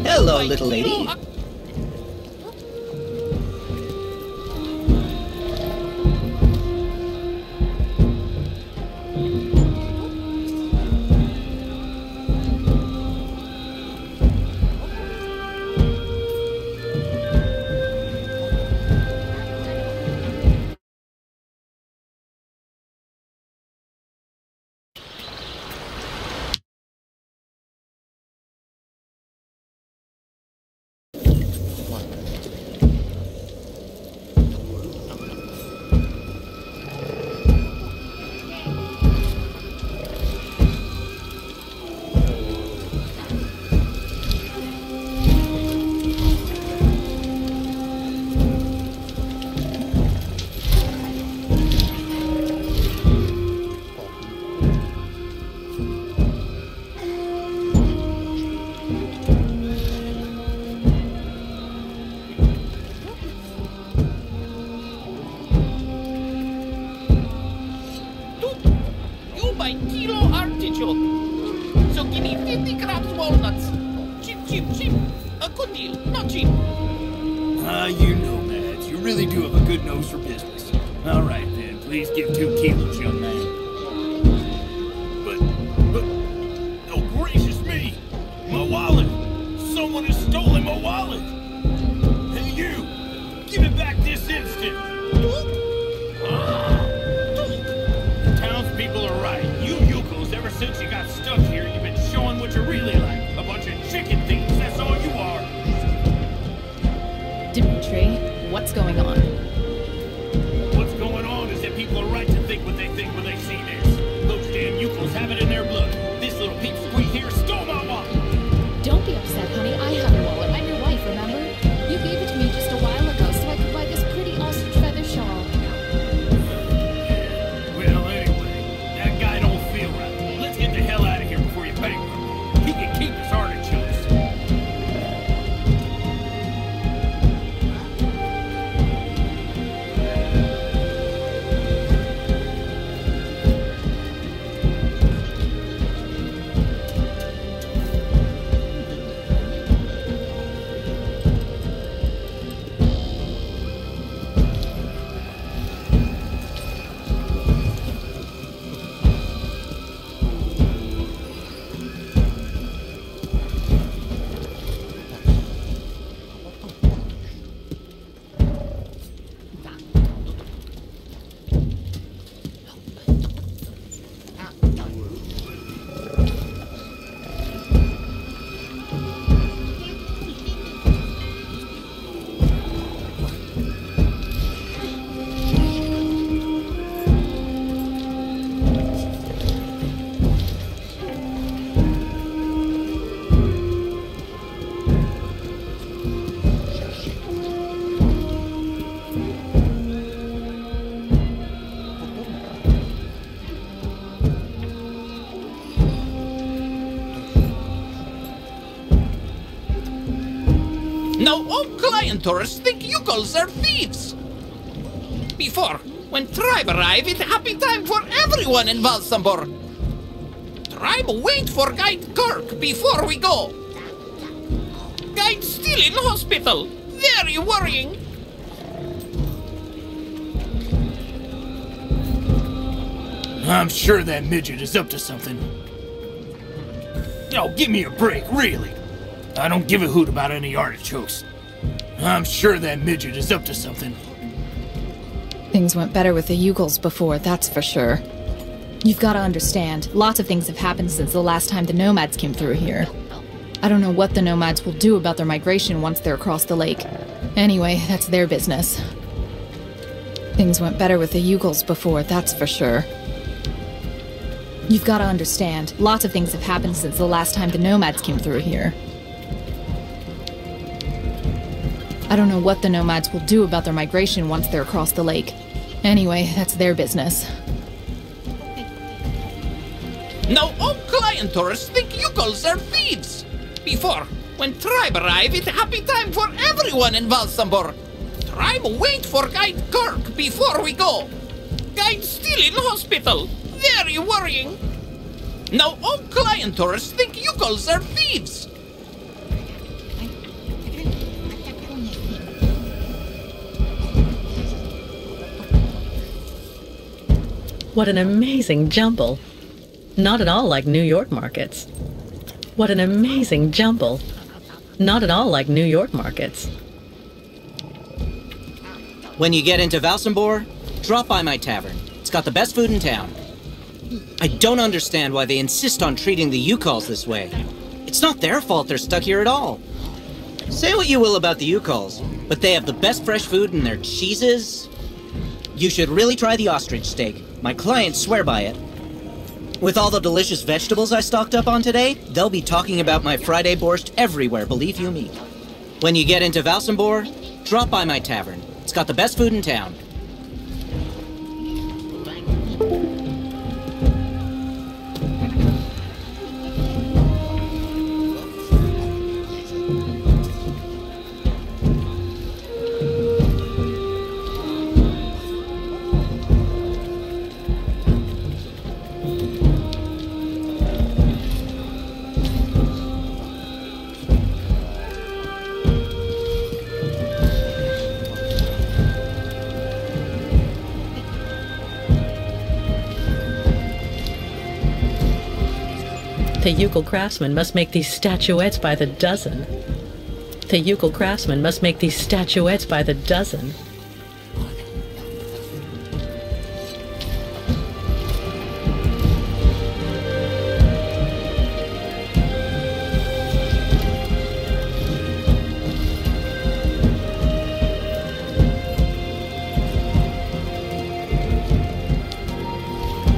Speaker 11: Hello, little lady.
Speaker 13: So give me 50 grams walnuts. Cheap. A good deal, not cheap.
Speaker 2: You know, Mads, you're really do have a good nose for business. All right, then. Please give 2 kilos, young man. But... Oh, gracious me! My wallet! Someone has stolen my wallet! Hey, you! Give it back this instant! The townspeople are right. You yokels, ever since you got stuck here, you've been showing what you're really like. A bunch of chicken thieves, that's all you are.
Speaker 6: Dimitri, what's going on?
Speaker 2: What's going on is that people are right to think what they think when they see this. Those damn yokels have it in their blood. This little peepsqueak here stole my wallet.
Speaker 6: Don't be upset, honey. I have your wallet. I'm your wife, remember? You gave it to me just a while ago so I could buy this pretty ostrich feather shawl.
Speaker 2: Well, anyway, that guy don't feel right. Let's get the hell out of here before you bankrupt. He can keep his artichokes.
Speaker 13: Now all client tourists think yokels are thieves. Before, when tribe arrive, it's a happy time for everyone in Valsambor. Tribe wait for Guide Kirk before we go. Guide still in hospital. Very worrying.
Speaker 2: I'm sure that midget is up to something. Oh, give me a break, really. I don't give a hoot about any artichokes. I'm sure that midget is up to something.
Speaker 6: Things went better with the Yugels before, that's for sure. You've got to understand, lots of things have happened since the last time the nomads came through here. I don't know what the nomads will do about their migration once they're across the lake. Anyway, that's their business. Things went better with the Yugels before, that's for sure. You've got to understand, lots of things have happened since the last time the nomads came through here. I don't know what the nomads will do about their migration once they're across the lake. Anyway, that's their business.
Speaker 13: Now all client tourists think yokels are thieves. Before, when tribe arrive, it's a happy time for everyone in Valsambor. Tribe wait for Guide Kirk before we go. Guide still in hospital. Very worrying. Now all client tourists think yokels are thieves.
Speaker 1: What an amazing jumble. Not at all like New York markets. What an amazing jumble. Not at all like New York markets.
Speaker 11: When you get into Valsambor, drop by my tavern. It's got the best food in town. I don't understand why they insist on treating the Yukals this way. It's not their fault they're stuck here at all. Say what you will about the Yukals, but they have the best fresh food and their cheeses. You should really try the ostrich steak. My clients swear by it. With all the delicious vegetables I stocked up on today, they'll be talking about my Friday borscht everywhere, believe you me. When you get into Valsambor, drop by my tavern. It's got the best food in town.
Speaker 1: The Euchal craftsman must make these statuettes by the dozen. The Euchal craftsman must make these statuettes by the dozen.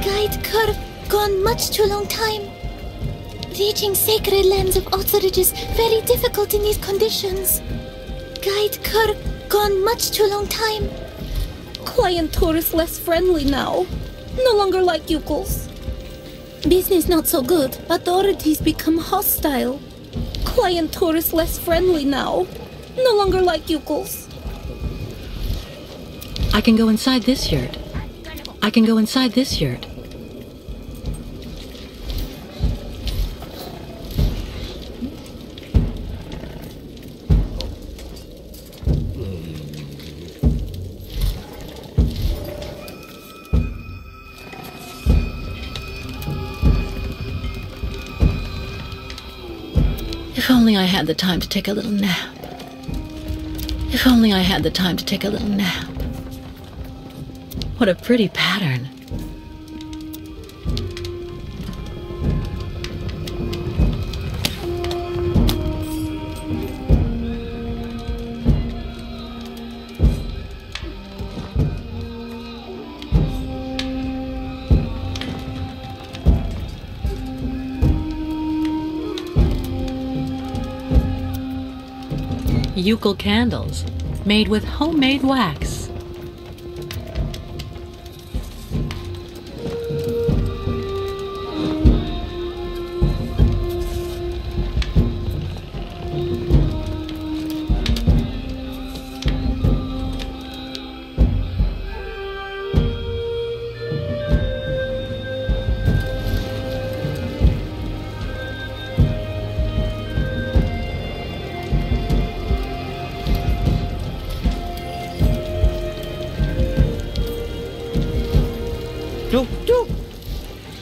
Speaker 6: Guide curve gone much too long time. Reaching sacred lands of Otheridge is very difficult in these conditions. Guide curve gone much too long time.
Speaker 4: Client tourists less friendly now. No longer like Euchals. Business not so good. Authorities become hostile. Client tourists less friendly now. No longer like Euchals.
Speaker 1: I can go inside this yurt. I can go inside this yurt. If only I had the time to take a little nap. If only I had the time to take a little nap. What a pretty pattern. Euchal candles, made with homemade wax.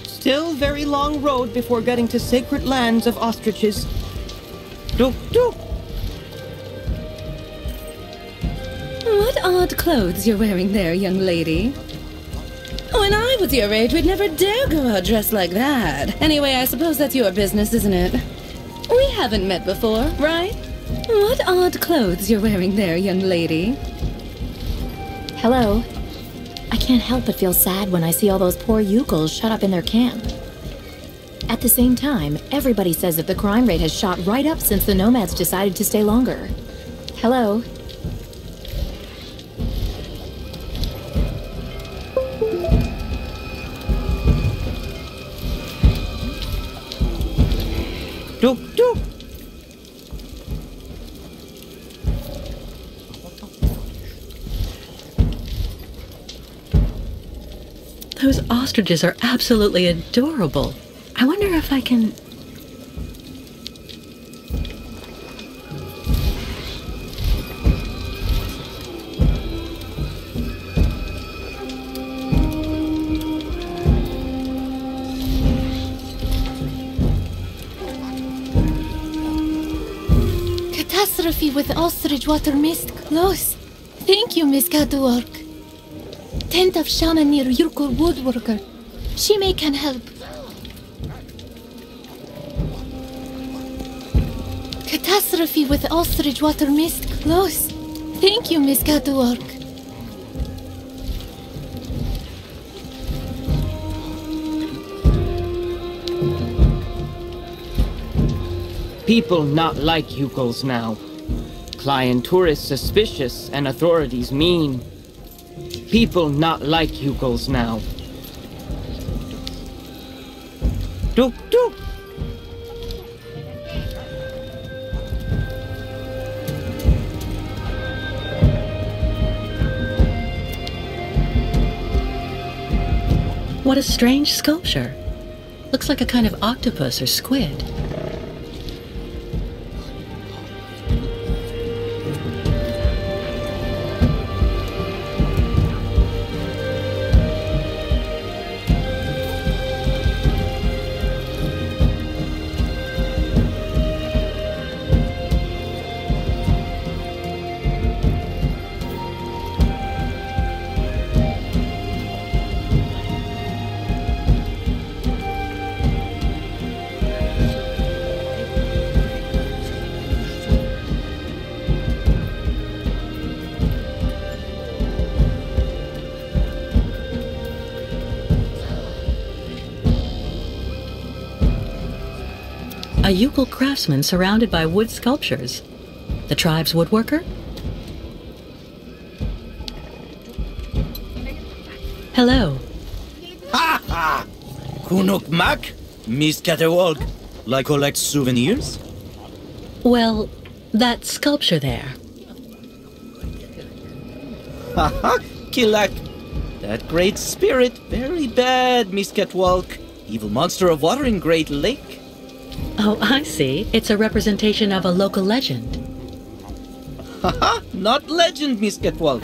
Speaker 10: Still very long road before getting to sacred lands of ostriches. Duk duk.
Speaker 4: What odd clothes you're wearing there, young lady. When I was your age, we'd never dare go out dressed like that. Anyway, I suppose that's your business, isn't it? We haven't met before, right? What odd clothes you're wearing there, young lady.
Speaker 5: Hello. I can't help but feel sad when I see all those poor Euchals shut up in their camp. At the same time, everybody says that the crime rate has shot right up since the nomads decided to stay longer. Hello.
Speaker 10: Duk duk.
Speaker 1: Those ostriches are absolutely adorable. I wonder if I can...
Speaker 6: Catastrophe with ostrich water mist close. Thank you, Miss Catwalk. Tent of shaman near Euchal woodworker. She may can help. Catastrophe with ostrich water mist close. Thank you, Miss Catwalk.
Speaker 10: People not like Euchals now. Client tourists suspicious and authorities mean. People not like Euchals now. Duk duk.
Speaker 1: What a strange sculpture. Looks like a kind of octopus or squid. Yukol craftsman surrounded by wood sculptures. The tribe's woodworker? Hello.
Speaker 11: Ha ha! Kunuk Mak? Miss Catterwalk. Like collect souvenirs?
Speaker 1: Well, that sculpture there.
Speaker 11: Haha, Kilak. That great spirit, very bad, Miss Catwalk. Evil monster of water in Great Lake.
Speaker 1: Oh, I see. It's a representation of a local legend.
Speaker 11: Haha, not legend, Miss Catwalk.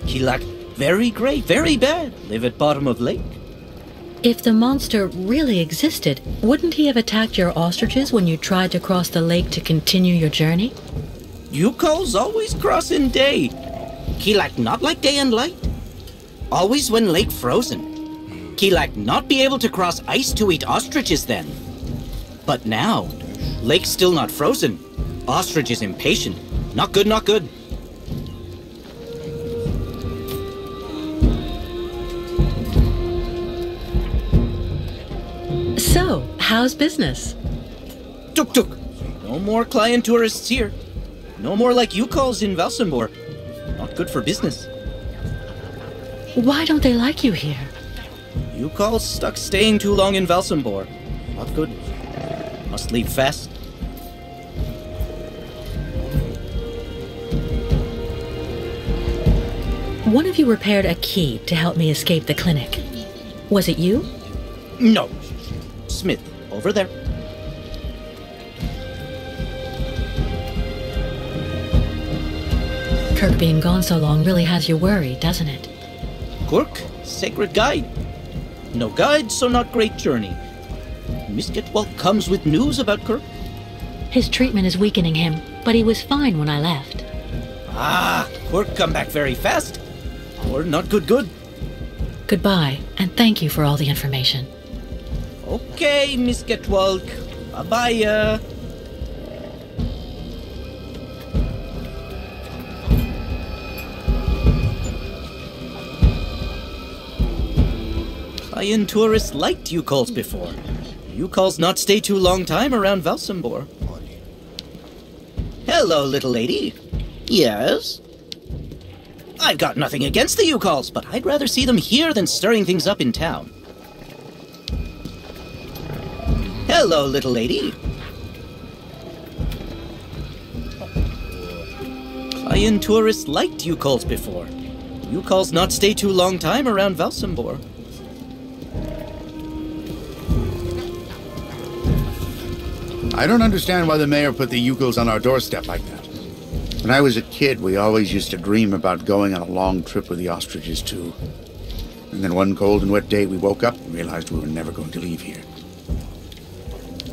Speaker 11: Kilak, very great, very bad. Live at bottom of lake.
Speaker 1: If the monster really existed, wouldn't he have attacked your ostriches when you tried to cross the lake to continue your journey?
Speaker 11: Yuko's always cross in day. Kilak not like day and light. Always when lake frozen. Kilak not be able to cross ice to eat ostriches then. But now, lake still not frozen. Ostrich is impatient. Not good, not good.
Speaker 1: So, how's business?
Speaker 11: Tuk tuk. No more client tourists here. No more like Yuko's in Valsambor. Not good for business.
Speaker 1: Why don't they like you here?
Speaker 11: Yuko's stuck staying too long in Valsambor. Not good. Must leave fast.
Speaker 1: One of you repaired a key to help me escape the clinic. Was it you?
Speaker 11: No. Smith, over there.
Speaker 1: Kirk being gone so long really has you worried, doesn't it?
Speaker 11: Kirk, sacred guide. No guide, so not great journey. Miss Getwell comes with news about Kirk.
Speaker 1: His treatment is weakening him, but he was fine when I left.
Speaker 11: Ah, Kirk come back very fast. Or not good.
Speaker 1: Goodbye, and thank you for all the information.
Speaker 11: Okay, Miss Getwalk. Bye-bye. Client tourists liked Yukols before. Yukols not stay too long time around Valsambor. Hello, little lady. Yes? I've got nothing against the Yukols, but I'd rather see them here than stirring things up in town. Hello, little lady. Client tourists liked Yukols before. Yukols not stay too long time around Valsambor.
Speaker 9: I don't understand why the mayor put the Yukols on our doorstep like that. When I was a kid, we always used to dream about going on a long trip with the ostriches, too. And then one cold and wet day, we woke up and realized we were never going to leave here.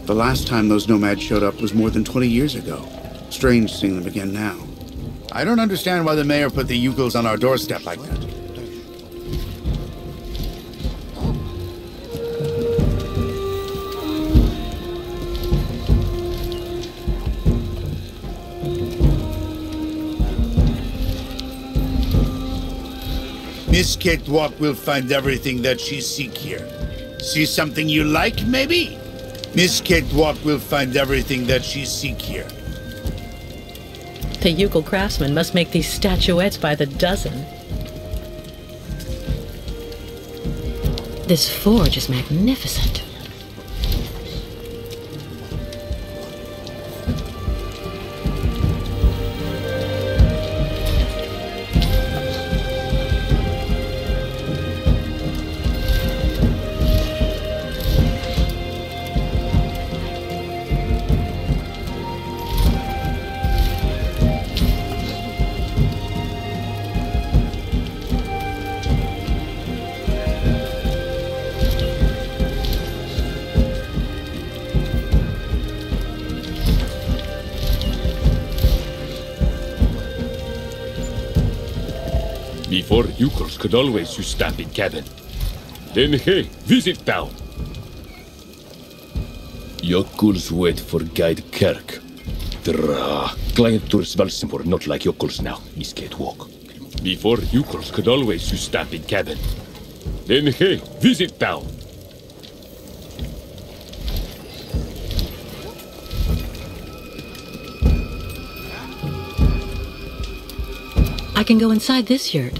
Speaker 9: The last time those nomads showed up was more than 20 years ago. Strange seeing them again now. I don't understand why the mayor put the Yukols on our doorstep like that. Miss Catewalk will find everything that she seek here. See something you like, maybe? Miss Catewalk will find everything that she seek here.
Speaker 1: The Yukol craftsman must make these statuettes by the dozen. This forge is magnificent.
Speaker 14: Before Yukols could always use stamping cabin. Then hey, visit town. Yukols wait for guide Kirk. Dra. Client tourists Valsambor not like Yukols now, Miss Catewalk. Before Yukols could always use stamping cabin. Then hey, visit town.
Speaker 1: can go inside this yurt.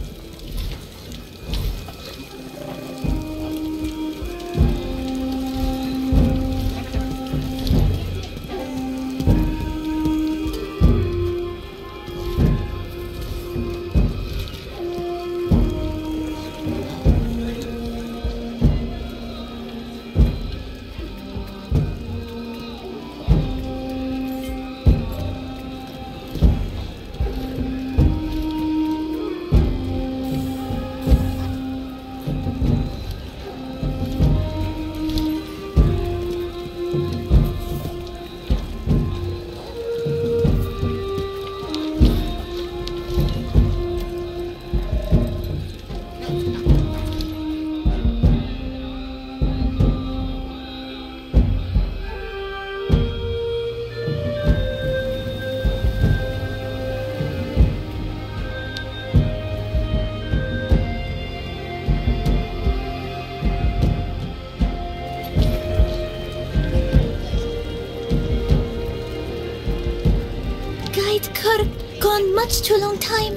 Speaker 6: Much too long time.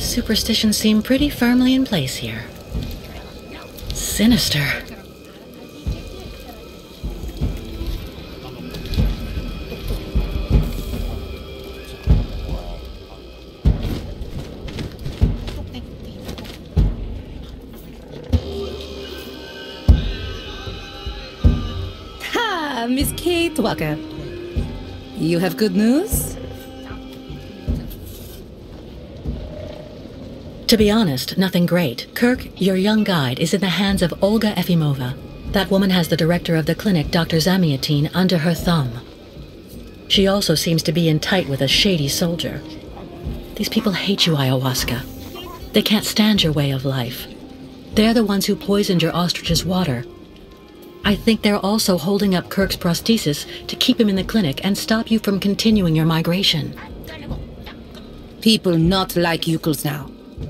Speaker 1: Superstitions seem pretty firmly in place here. Sinister.
Speaker 4: Ha! Miss Kate Walker. You have good news?
Speaker 1: To be honest, nothing great. Kirk, your young guide, is in the hands of Olga Efimova. That woman has the director of the clinic, Dr. Zamiatine, under her thumb. She also seems to be in tight with a shady soldier. These people hate you, Ayahuasca. They can't stand your way of life. They're the ones who poisoned your ostrich's water. I think they're also holding up Kirk's prosthesis to keep him in the clinic and stop you from continuing your migration.
Speaker 4: People not like Yukels now.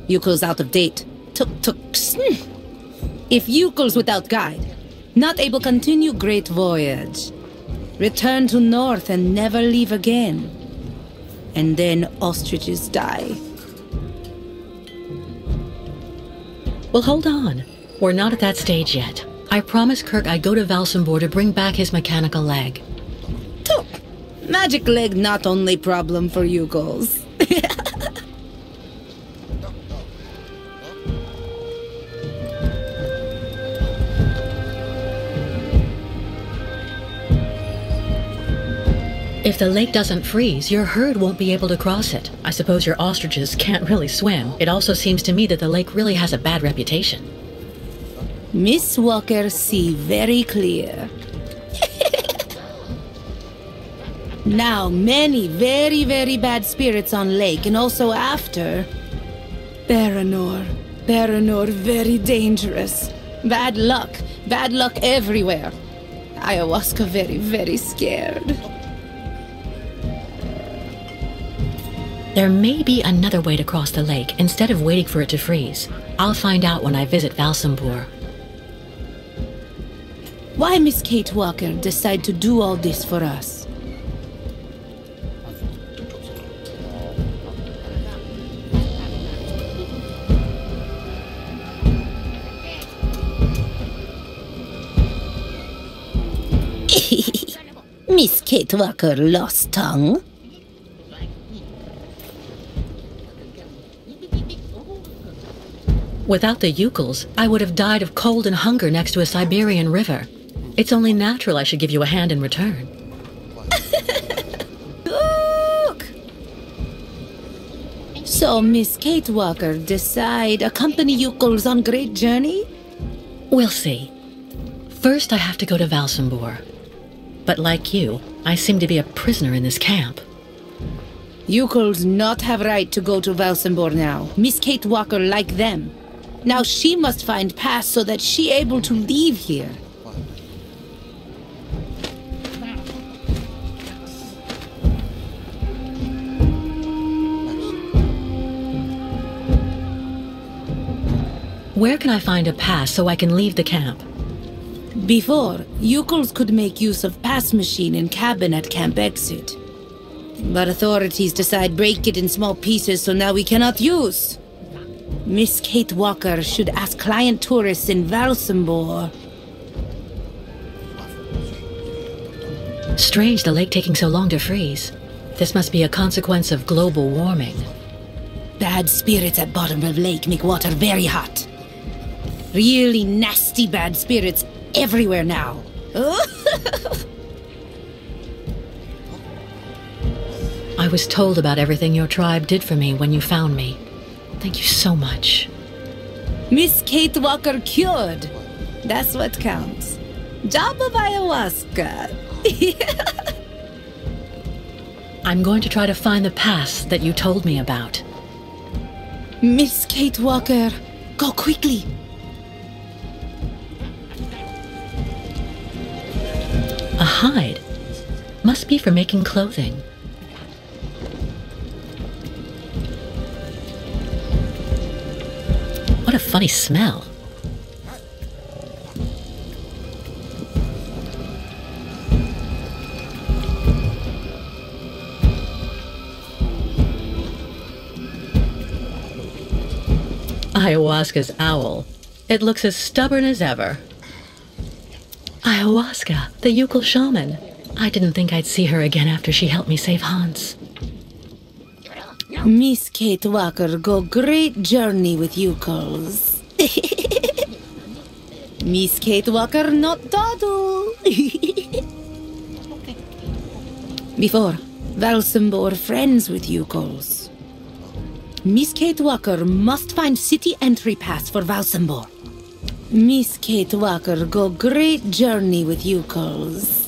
Speaker 4: Yukels out of date. Tuk-tuks. If Yukels without guide, not able continue great voyage. Return to north and never leave again. And then ostriches die.
Speaker 1: Well, hold on. We're not at that stage yet. I promised Kirk I'd go to Valsambor to bring back his mechanical leg.
Speaker 4: Tuk! Magic leg not only problem for Yukels.
Speaker 1: If the lake doesn't freeze, your herd won't be able to cross it. I suppose your ostriches can't really swim. It also seems to me that the lake really has a bad reputation.
Speaker 4: Miss Walker see very clear. Now many very, very bad spirits on lake and also after. Baranor very dangerous. Bad luck everywhere. Ayahuasca very, very scared.
Speaker 1: There may be another way to cross the lake instead of waiting for it to freeze. I'll find out when I visit Valsambor.
Speaker 4: Why Miss Kate Walker decide to do all this for us? Miss Kate Walker lost tongue?
Speaker 1: Without the Yukels, I would have died of cold and hunger next to a Siberian river. It's only natural I should give you a hand in return.
Speaker 4: Look! So Miss Kate Walker decide accompany Yukels on great journey?
Speaker 1: We'll see. First, I have to go to Valsambor. But like you, I seem to be a prisoner in this camp.
Speaker 4: Yukols not have right to go to Valsambor now. Miss Kate Walker like them. Now she must find pass so that she able to leave here.
Speaker 1: Where can I find a pass so I can leave the camp?
Speaker 4: Before, Yukols could make use of pass machine in cabin at camp exit. But authorities decide break it in small pieces, so now we cannot use. Miss Kate Walker should ask client tourists in Valsambor.
Speaker 1: Strange the lake taking so long to freeze. This must be a consequence of global warming.
Speaker 4: Bad spirits at bottom of lake make water very hot. Really nasty bad spirits everywhere now.
Speaker 1: I was told about everything your tribe did for me when you found me. Thank you so much.
Speaker 4: Miss Kate Walker cured. That's what counts. Job of ayahuasca.
Speaker 1: I'm going to try to find the pass that you told me about.
Speaker 4: Miss Kate Walker, go quickly.
Speaker 1: A hide. Must be for making clothing. What a funny smell. Ayahuasca's owl. It looks as stubborn as ever. Ayahuasca, the Yukol shaman. I didn't think I'd see her again after she helped me save Hans.
Speaker 4: Miss Kate Walker go great journey with Yukols. Miss Kate Walker not dawdle. Before, Valsambor friends with Yukols. Miss Kate Walker must find city entry pass for Valsambor. Miss Kate Walker go great journey with Yukols.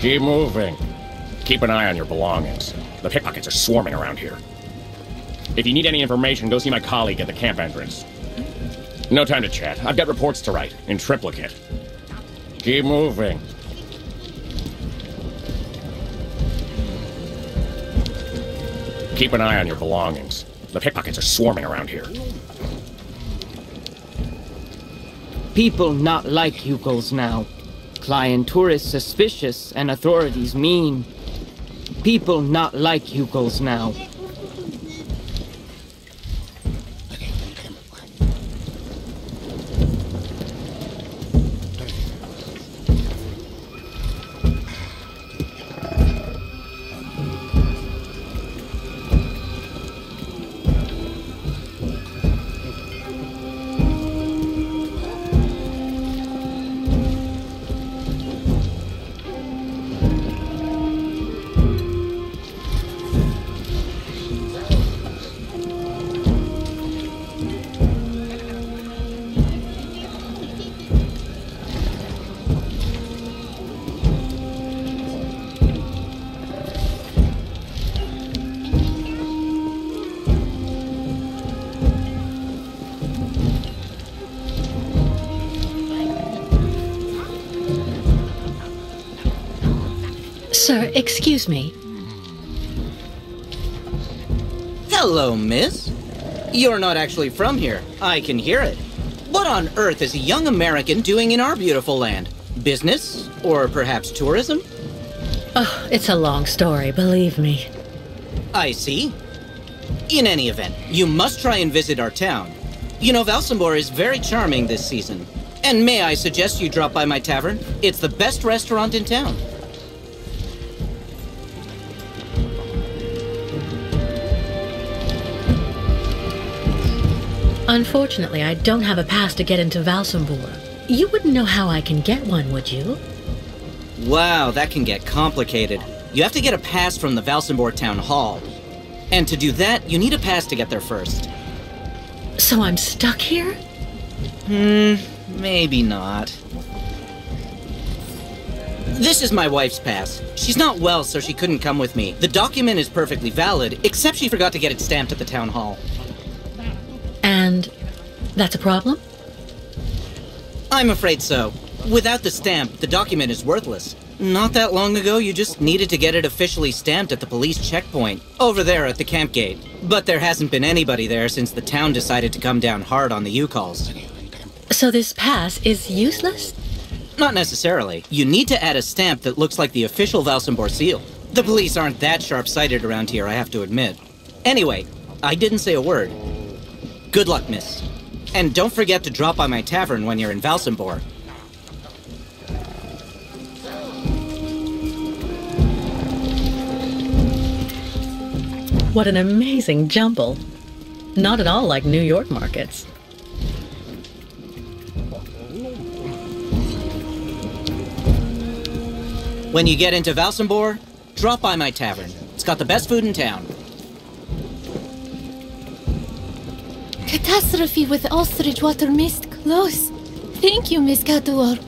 Speaker 15: Keep moving. Keep an eye on your belongings. The pickpockets are swarming around here. If you need any information, go see my colleague at the camp entrance. No time to chat. I've got reports to write, in triplicate. Keep moving. Keep an eye on your belongings. The pickpockets are swarming around here.
Speaker 10: People not like Yukols now. Client tourists suspicious and authorities mean. People not like Yukols now.
Speaker 1: Sir, excuse me.
Speaker 11: Hello, miss. You're not actually from here. I can hear it. What on earth is a young American doing in our beautiful land? Business? Or perhaps tourism?
Speaker 1: Oh, it's a long story, believe me.
Speaker 11: I see. In any event, you must try and visit our town. You know, Valsambor is very charming this season. And may I suggest you drop by my tavern? It's the best restaurant in town.
Speaker 1: Unfortunately, I don't have a pass to get into Valsambor. You wouldn't know how I can get one, would you?
Speaker 11: Wow, that can get complicated. You have to get a pass from the Valsambor Town Hall. And to do that, you need a pass to get there first.
Speaker 1: So I'm stuck here?
Speaker 11: Maybe not. This is my wife's pass. She's not well, so she couldn't come with me. The document is perfectly valid, except she forgot to get it stamped at the town hall.
Speaker 1: And that's a problem?
Speaker 11: I'm afraid so. Without the stamp, the document is worthless. Not that long ago, you just needed to get it officially stamped at the police checkpoint, over there at the camp gate. But there hasn't been anybody there since the town decided to come down hard on the U-calls.
Speaker 1: So this pass is useless?
Speaker 11: Not necessarily. You need to add a stamp that looks like the official Valsambor seal. The police aren't that sharp-sighted around here, I have to admit. Anyway, I didn't say a word. Good luck, miss. And don't forget to drop by my tavern when you're in Valsambor.
Speaker 1: What an amazing jumble. Not at all like New York markets.
Speaker 11: When you get into Valsambor, drop by my tavern. It's got the best food in town.
Speaker 6: Catastrophe with ostrich water mist close. Thank you, Miss Catwalk.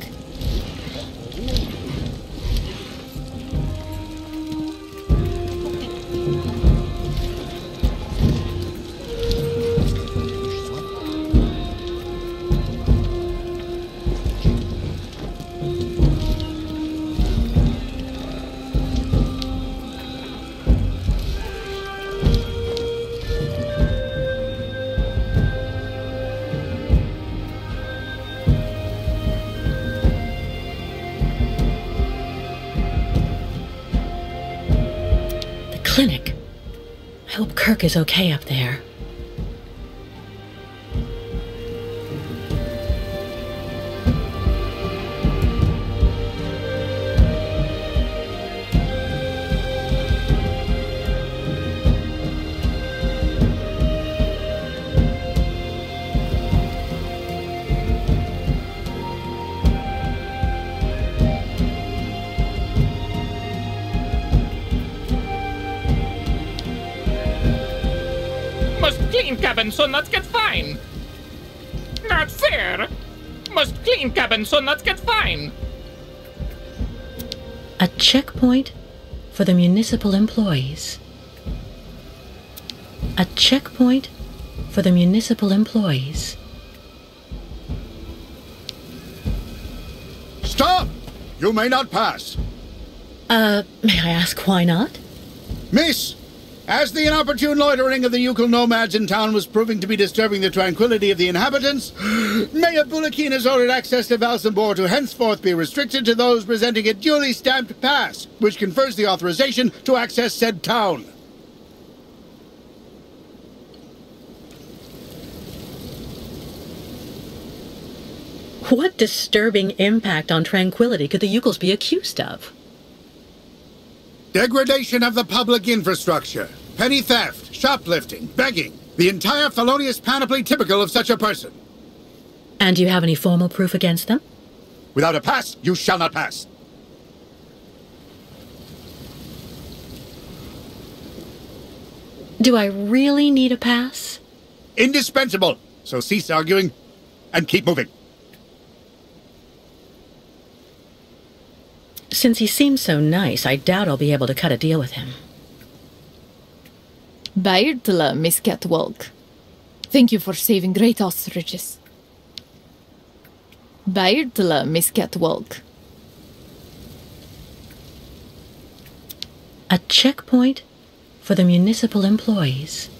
Speaker 1: Clinic. I hope Kirk is okay up there.
Speaker 13: Must clean cabin so nuts get fine. Not fair. Must clean cabin so nuts get fine.
Speaker 1: A checkpoint for the municipal employees. A checkpoint for the municipal employees.
Speaker 9: Stop! You may not pass.
Speaker 1: May I ask why not?
Speaker 9: Miss! As the inopportune loitering of the Yukon nomads in town was proving to be disturbing the tranquility of the inhabitants, Mayor Bulakin has ordered access to Valsambor to henceforth be restricted to those presenting a duly stamped pass, which confers the authorization to access said town.
Speaker 1: What disturbing impact on tranquility could the Yukos be accused of?
Speaker 9: Degradation of the public infrastructure, petty theft, shoplifting, begging, the entire felonious panoply typical of such a person.
Speaker 1: And do you have any formal proof against them?
Speaker 9: Without a pass, you shall not pass.
Speaker 1: Do I really need a pass?
Speaker 9: Indispensable. So cease arguing and keep moving.
Speaker 1: Since he seems so nice, I doubt I'll be able to cut a deal with him.
Speaker 6: Bairtla, Miss Catwalk. Thank you for saving great ostriches. Bairtla, Miss Catwalk.
Speaker 1: A checkpoint for the municipal employees.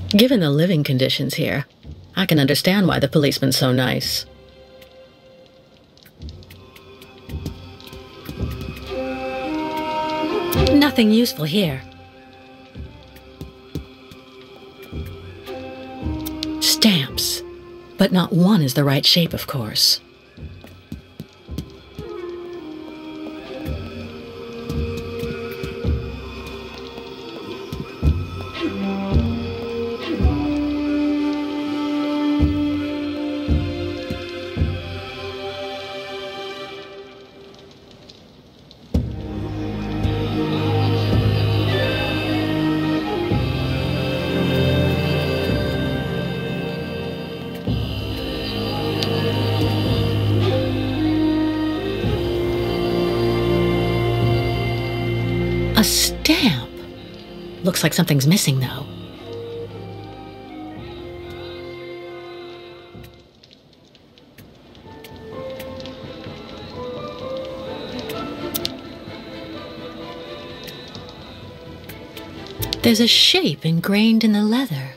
Speaker 1: Given the living conditions here, I can understand why the policeman's so nice. Nothing useful here. Stamps. But not one is the right shape, of course. A stamp. Looks like something's missing, though. There's a shape ingrained in the leather.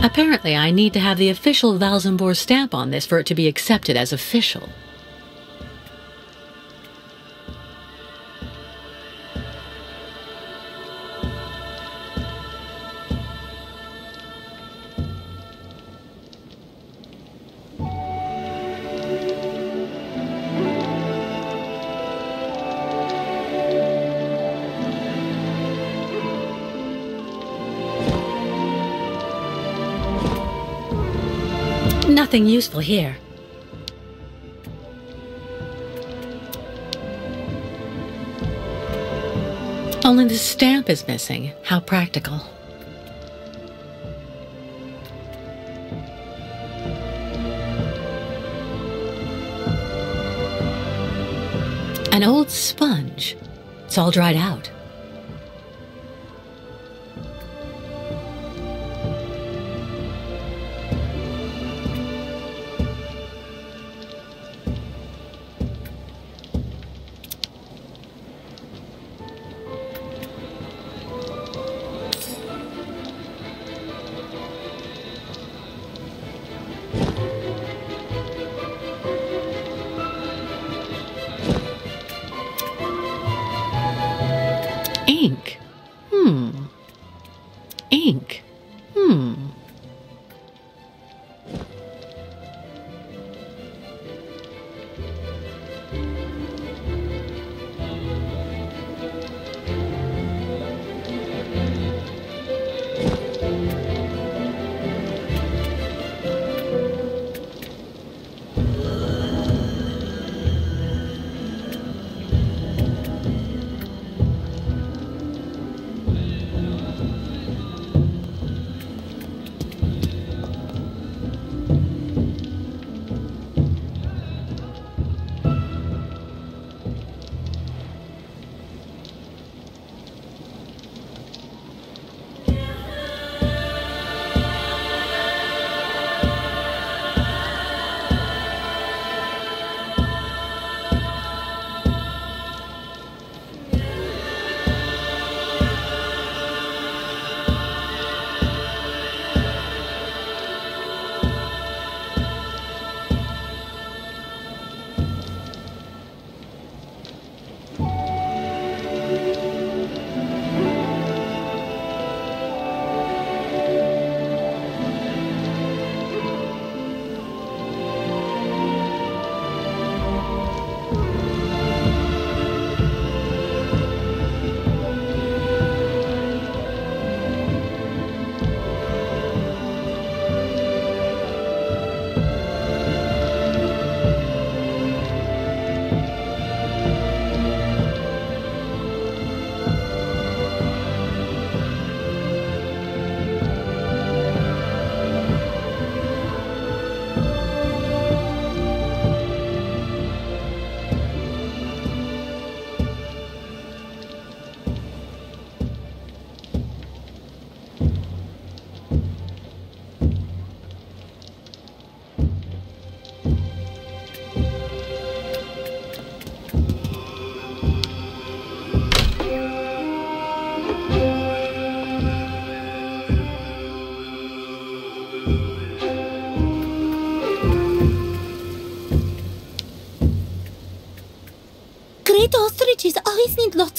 Speaker 1: Apparently, I need to have the official Valsambor stamp on this for it to be accepted as official. Nothing useful here. Only the stamp is missing. How practical. An old sponge. It's all dried out. Ink. Ink.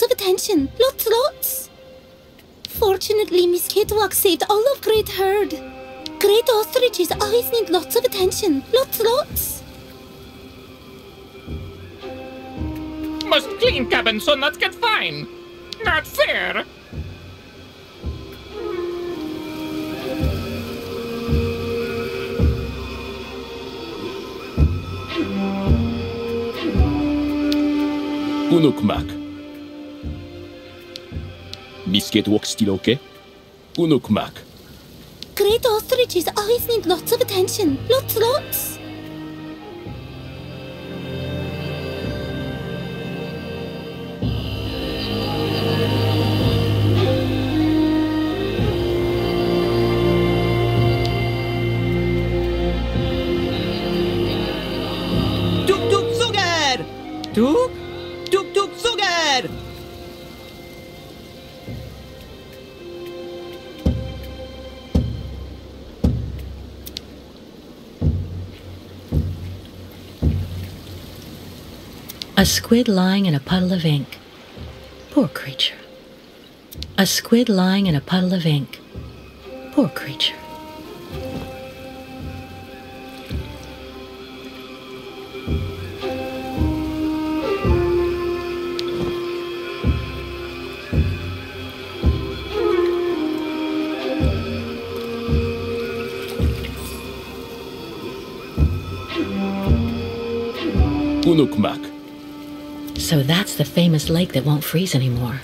Speaker 4: of attention. Lots. Fortunately, Miss Catwalk saved all of Great Herd. Great ostriches always need lots of attention. Lots.
Speaker 13: Must clean cabin so not get fine. Not fair.
Speaker 14: Unukmak. Miss Catwalk still okay? Unukmak.
Speaker 4: Great ostriches always need lots of attention. Lots.
Speaker 10: Tuk sugar! Tuk sugar!
Speaker 1: A squid lying in a puddle of ink. Poor creature. A squid lying in a puddle of ink. Poor creature.
Speaker 14: Unukmak.
Speaker 1: So that's the famous lake that won't freeze anymore.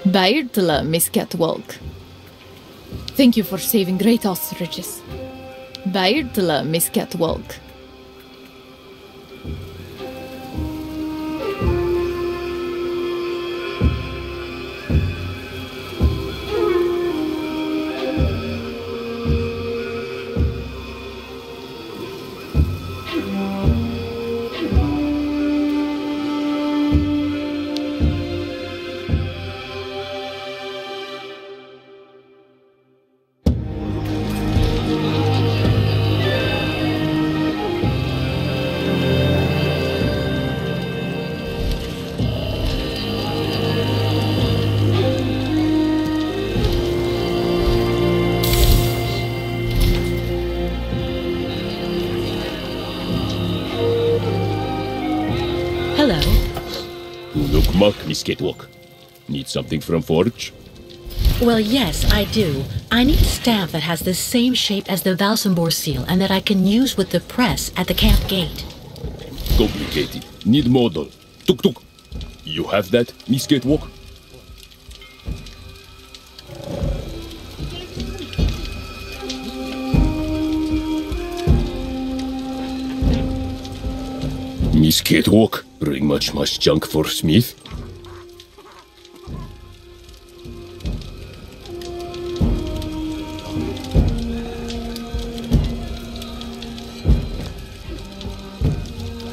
Speaker 6: Bairtla, Miss Catwalk. Thank you for saving great ostriches. Bairtla, Miss Catwalk.
Speaker 1: Hello.
Speaker 14: Unukmak, Miss Catwalk. Need something from Forge?
Speaker 1: Well, yes, I do. I need a staff that has the same shape as the Valsambor seal and that I can use with the press at the camp gate.
Speaker 14: Complicated. Need model. Tuk. You have that, Miss Catwalk? Miss Catwalk, bring much junk for Smith.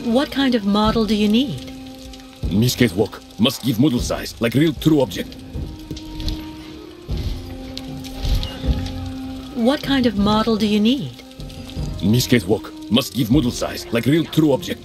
Speaker 1: What kind of model do you need?
Speaker 14: Miss Catwalk, must give model size, like real true object.
Speaker 1: What kind of model do you need?
Speaker 14: Miss Catwalk, must give model size, like real true object.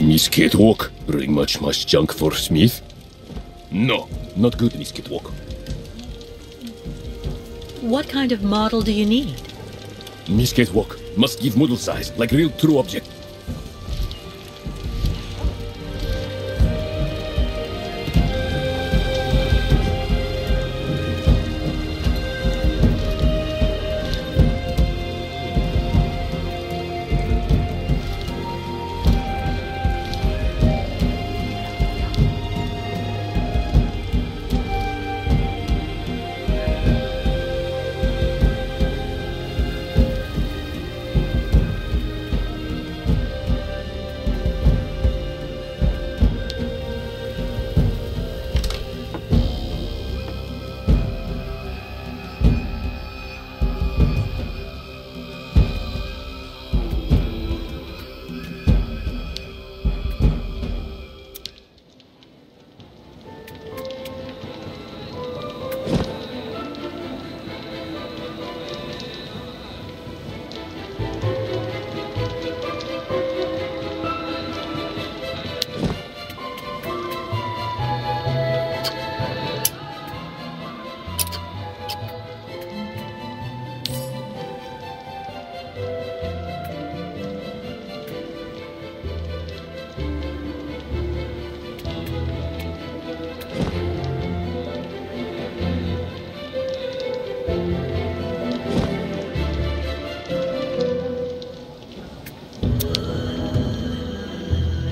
Speaker 14: Miss Catwalk, bring much junk for Smith? No, not good, Miss Catwalk.
Speaker 1: What kind of model do you need?
Speaker 14: Miss Catwalk, Must give model size, like real true object.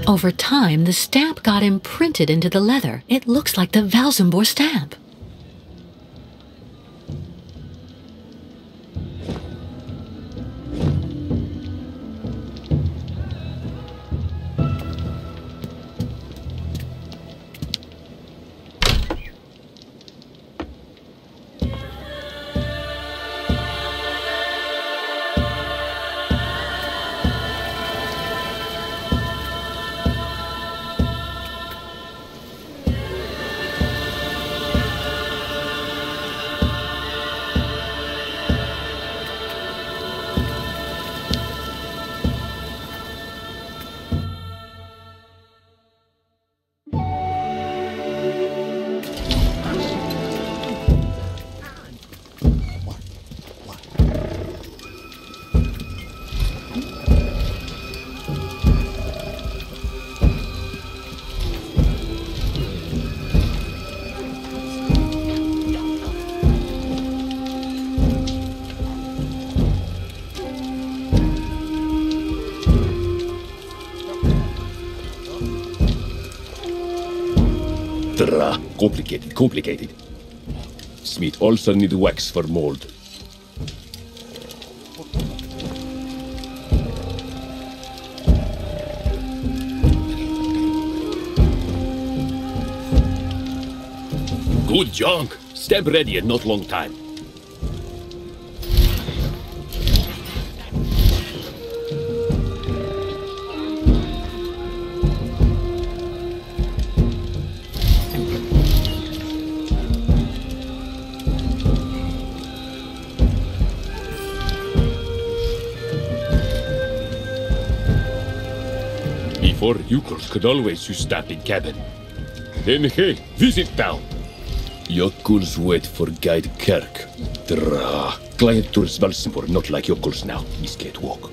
Speaker 1: Over time, the stamp got imprinted into the leather. It looks like the Valsambor stamp.
Speaker 14: Complicated. Smith also need wax for mold. Good junk. Stamp ready in not long time. Before, Yukos could always use stamp in cabin. Then hey, visit town. Yokuls wait for guide Kirk. Client tours Valsambor not like Yokuls now, Miss Catwalk.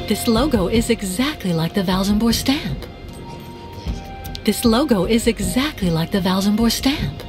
Speaker 1: This logo is exactly like the Valsambor stamp. This logo is exactly like the Valsambor stamp.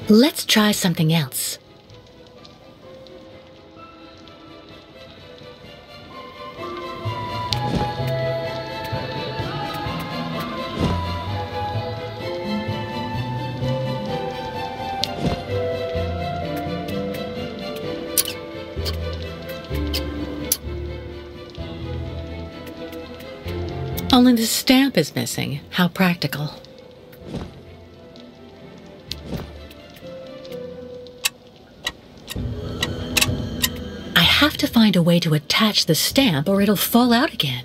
Speaker 1: Let's try something else. Only the stamp is missing. How practical. I have to find a way to attach the stamp or it'll fall out again.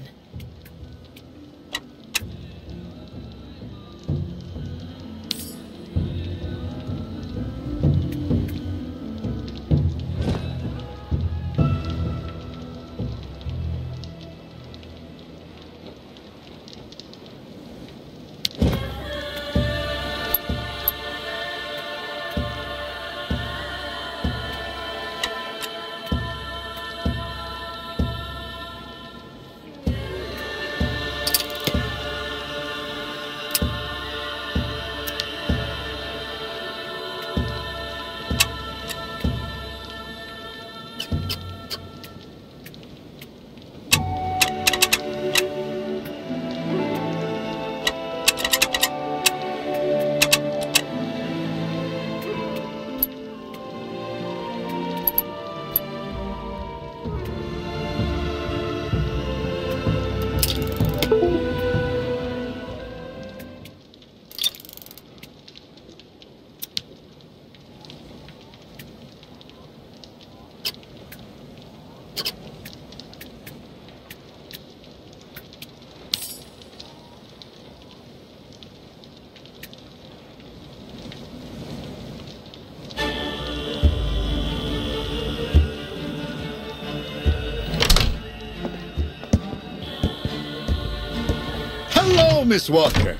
Speaker 9: Miss Walker.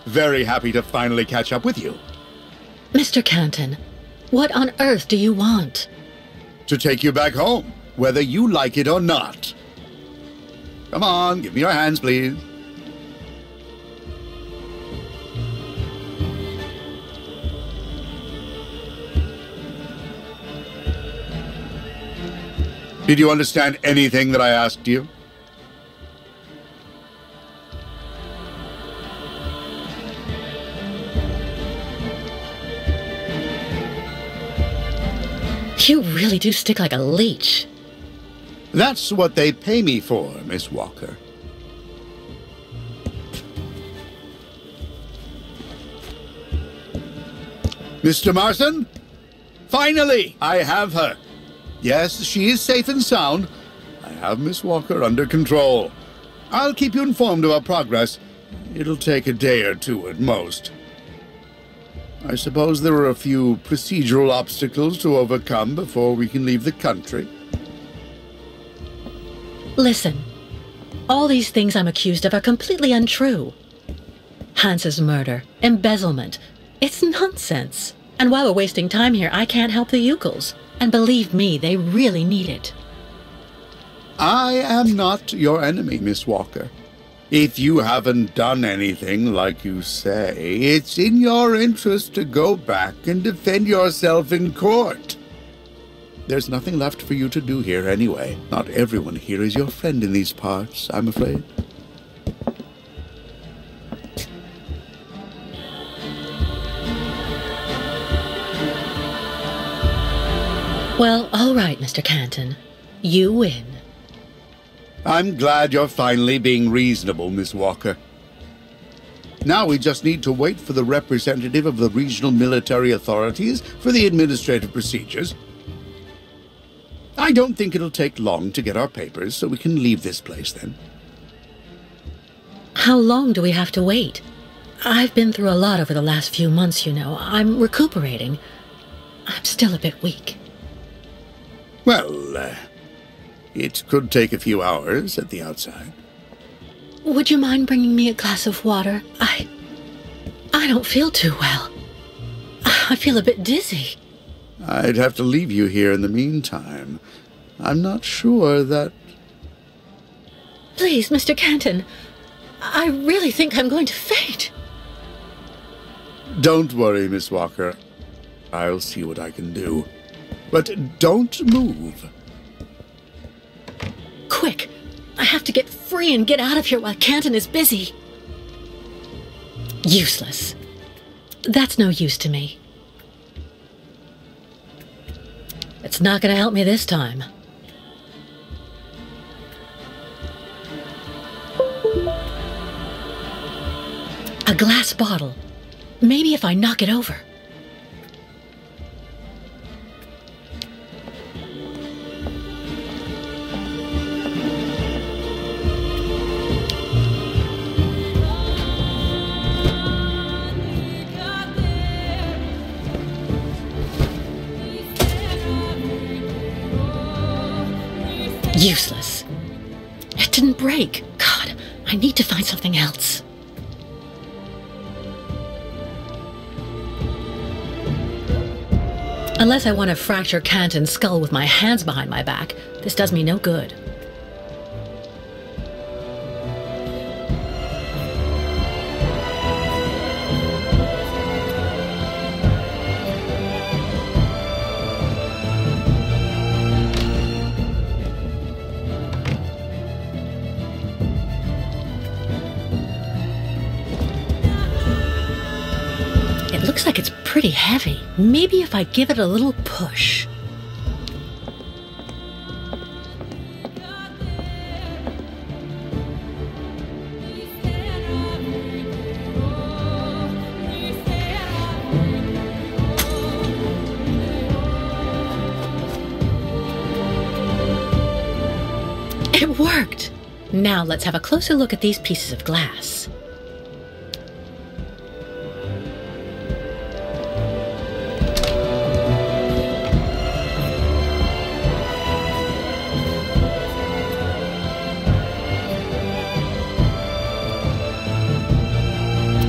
Speaker 9: Very happy to finally catch up with you.
Speaker 1: Mr. Canton, what on earth do you want?
Speaker 9: To take you back home, whether you like it or not. Come on, give me your hands, please. Did you understand anything that I asked you?
Speaker 1: You really do stick like a leech.
Speaker 9: That's what they pay me for, Miss Walker. Mr. Marston? Finally, I have her. Yes, she is safe and sound. I have Miss Walker under control. I'll keep you informed of our progress. It'll take a day or two at most. I suppose there are a few procedural obstacles to overcome before we can leave the country.
Speaker 1: Listen, all these things I'm accused of are completely untrue. Hans's murder, embezzlement, it's nonsense. And while we're wasting time here, I can't help the Ukels. And believe me, they really need it.
Speaker 9: I am not your enemy, Miss Walker. If you haven't done anything like you say, it's in your interest to go back and defend yourself in court. There's nothing left for you to do here anyway. Not everyone here is your friend in these parts, I'm afraid.
Speaker 1: Well, all right, Mr. Canton. You win.
Speaker 9: I'm glad you're finally being reasonable, Miss Walker. Now we just need to wait for the representative of the regional military authorities for the administrative procedures. I don't think it'll take long to get our papers, so we can leave this place then.
Speaker 1: How long do we have to wait? I've been through a lot over the last few months, you know. I'm recuperating. I'm still a bit weak.
Speaker 9: Well, it could take a few hours at the outside.
Speaker 1: Would you mind bringing me a glass of water? I don't feel too well. I feel a bit dizzy.
Speaker 9: I'd have to leave you here in the meantime. I'm not sure that...
Speaker 1: Please, Mr. Canton. I really think I'm going to faint.
Speaker 9: Don't worry, Miss Walker. I'll see what I can do. But don't move.
Speaker 1: Quick! I have to get free and get out of here while Canton is busy. Useless. That's no use to me. It's not going to help me this time. A glass bottle. Maybe if I knock it over. Useless. It didn't break. God, I need to find something else. Unless I want to fracture Canton's skull with my hands behind my back, this does me no good. Looks like it's pretty heavy. Maybe if I give it a little push. It worked! Now let's have a closer look at these pieces of glass.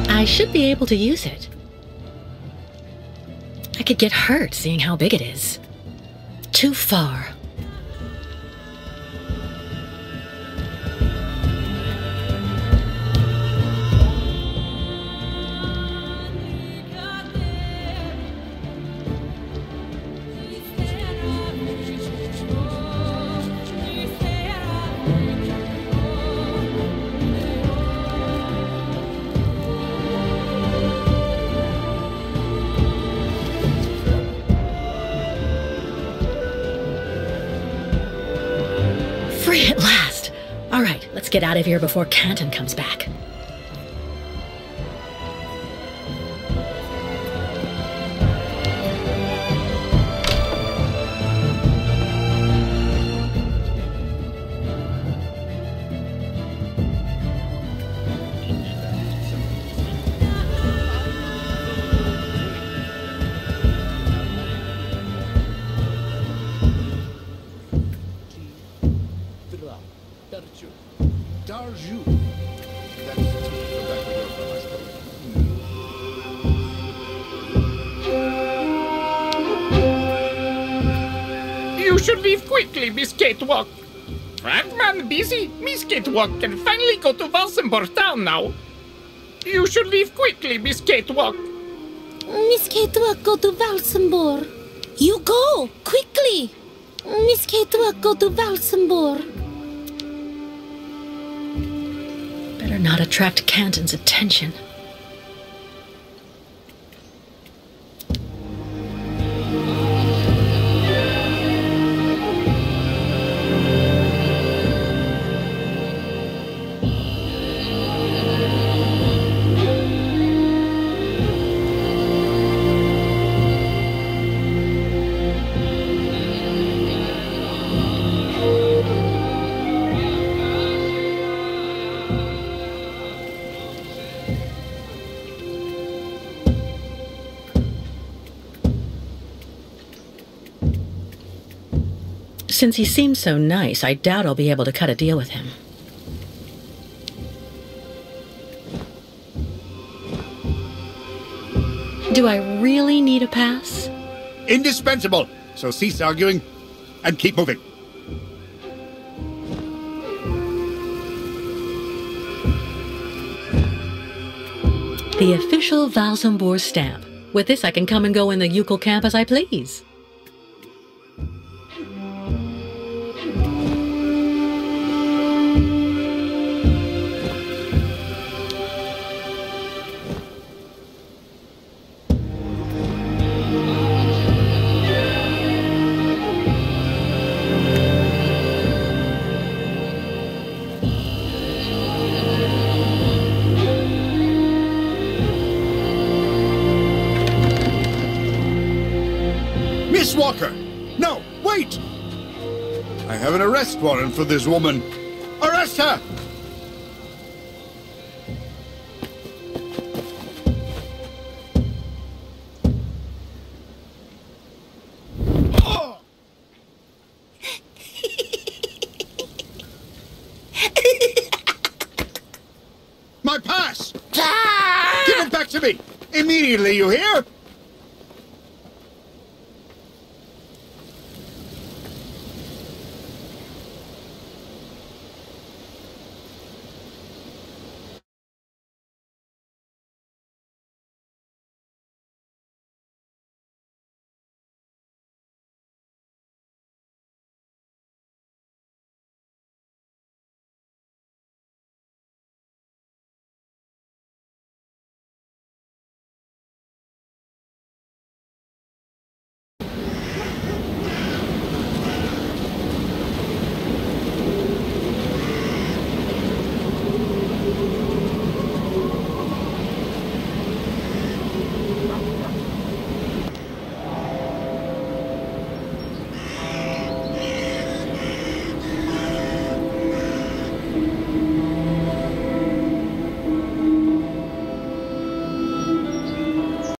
Speaker 1: I should be able to use it. I could get hurt seeing how big it is. Too far. Free at last! Alright, let's get out of here before Canton comes back.
Speaker 13: You should leave quickly, Miss Catewalk. Fragman busy. Miss Catewalk can finally go to Valsenborg town now. You should leave quickly, Miss Catewalk.
Speaker 4: Miss Catewalk go to Valsenborg. You go, quickly. Miss Catewalk go to Valsenborg.
Speaker 1: Better not attract Canton's attention. Since he seems so nice, I doubt I'll be able to cut a deal with him. Do I really need a pass?
Speaker 9: Indispensable! So cease arguing and keep moving.
Speaker 1: The official Valsenborg stamp. With this, I can come and go in the Yukol camp as I please.
Speaker 9: Walker! No, wait! I have an arrest warrant for this woman. Arrest her! My pass! Give it back to me! Immediately, you hear?